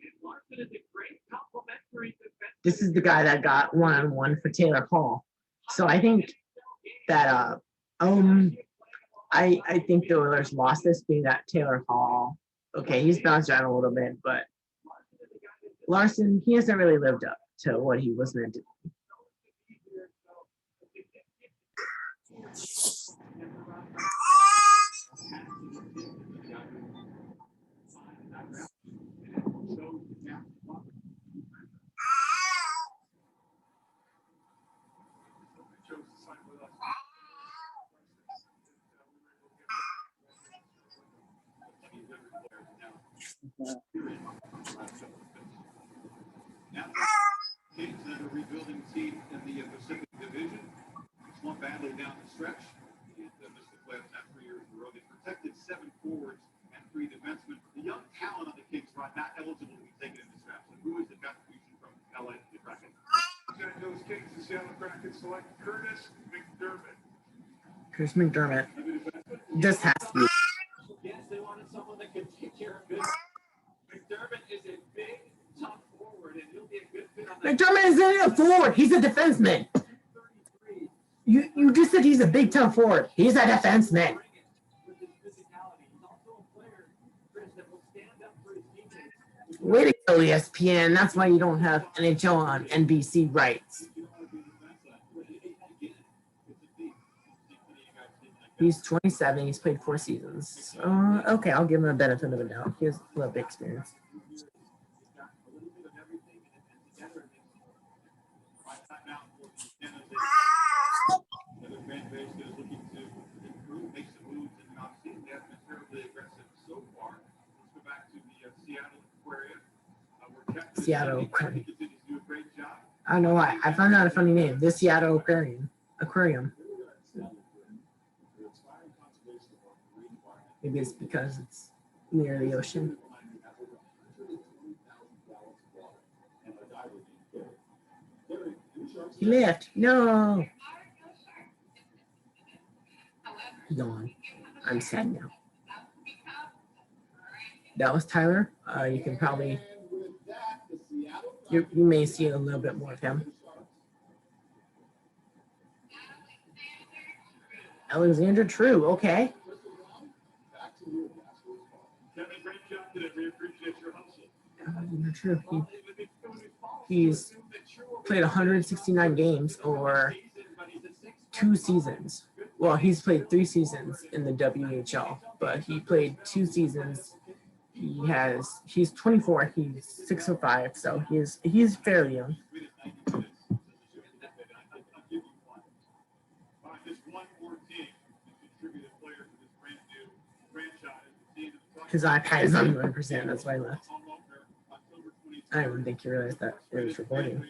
And Larson is a great complimentary defense. This is the guy that got 1-on-1 for Taylor Hall. So I think that I think the Oilers lost this being that Taylor Hall. Okay, he's bounced around a little bit, but Larson, he hasn't really lived up to what he was meant to be. Now, Kings are a rebuilding team in the Pacific Division. Slumped badly down the stretch and missed the playoffs now 3 years in a row. They protected 7 forwards and 3 defensemen. The young talent on the Kings are not eligible to be taken in this draft. So who is the contribution from LA to the Kraken? Those Kings, the Seattle Kraken select Curtis McDermott. Chris McDermott. This has to be. Yes, they wanted someone that could take care of business. McDermott is a big, tough forward, and he'll be a good fit on that. McDermott isn't a forward. He's a defenseman. You just said he's a big, tough forward. He's a defenseman. With his physicality, he's also a player, Chris, that will stand up for his teammates. Way to go, ESPN. That's why you don't have NHL on NBC rights. He's 27. He's played 4 seasons. Okay, I'll give him a benefit of a doubt. He has a little bit of experience. Seattle Aquarium. I don't know why. I found that a funny name. The Seattle Aquarium. Maybe it's because it's near the ocean. He left. No. He's gone. I'm sad now. That was Tyler. You can probably, you may see a little bit more of him. Alexander True. Okay. True. He's played 169 games or 2 seasons. Well, he's played 3 seasons in the WHL, but he played 2 seasons. He's 24. He's 6'5", so he's fairly young. His iPad is on 1%. That's why I left. I don't even think you realized that it was recording.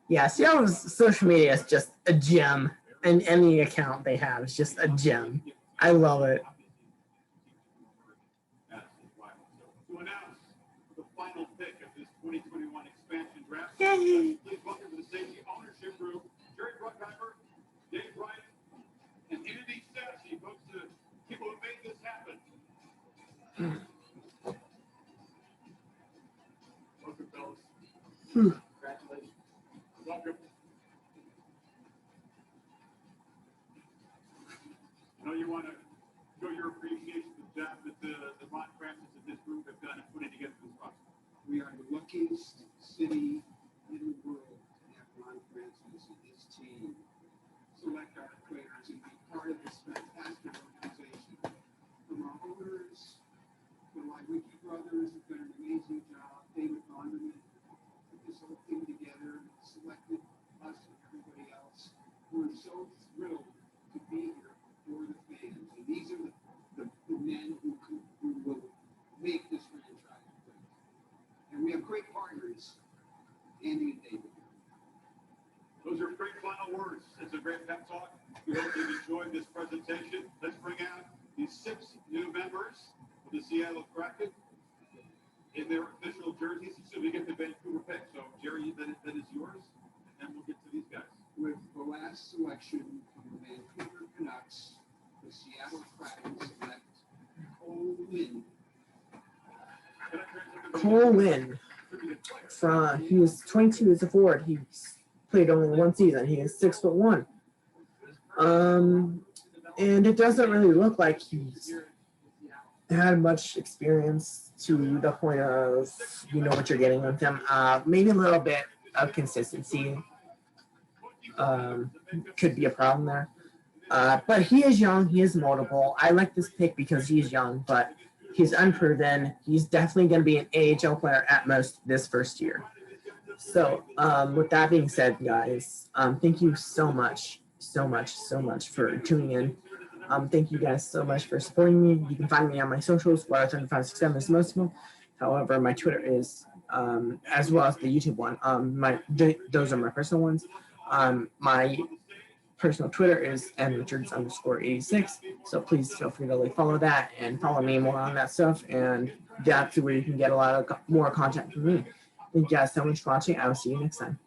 Yeah, Seattle's social media is just a gem, and any account they have is just a gem. I love it. Final pick of this 2021 expansion draft. Yay. Please welcome to the safety ownership group, Jerry Bruckheimer, Dave Wright, and Andy Sassy, folks, the people who made this happen. Welcome, fellas. Congratulations. Welcome. I know you want to show your appreciation for the job that the Ron Francis and this group have done in putting together this process. We are the luckiest city in the world to have Ron Francis and his team select our players and be part of this fantastic organization. From our owners, from my Wiki brothers who've done an amazing job, David Bonderman put this whole thing together and selected us and everybody else. We're so thrilled to be here for the fans. And these are the men who will make this franchise great. And we have great partners, Andy and David. Those are great final words. It's a great pep talk. We hope you've enjoyed this presentation. Let's bring out the 6 new members of the Seattle Kraken in their official jerseys. So we get the Vancouver pick. So Jerry, that is yours, and then we'll get to these guys. With the last selection from the Vancouver Canucks, the Seattle Kraken select Cole Lynn. Cole Lynn, he was 22 as a forward. He's played only one season. He is 6'1". And it doesn't really look like he's had much experience to the point of you know what you're getting with him. Maybe a little bit of consistency could be a problem there. But he is young. He is moldable. I like this pick because he's young, but he's unproven. He's definitely going to be an AHL player at most this first year. So with that being said, guys, thank you so much for tuning in. Thank you guys so much for supporting me. You can find me on my socials, Water3567 is most of them. However, my Twitter is, as well as the YouTube one. Those are my personal ones. My personal Twitter is mrichards_86. So please feel free to follow that and follow me more on that stuff. And that's where you can get a lot of more content from me. Thank you guys so much for watching. I will see you next time.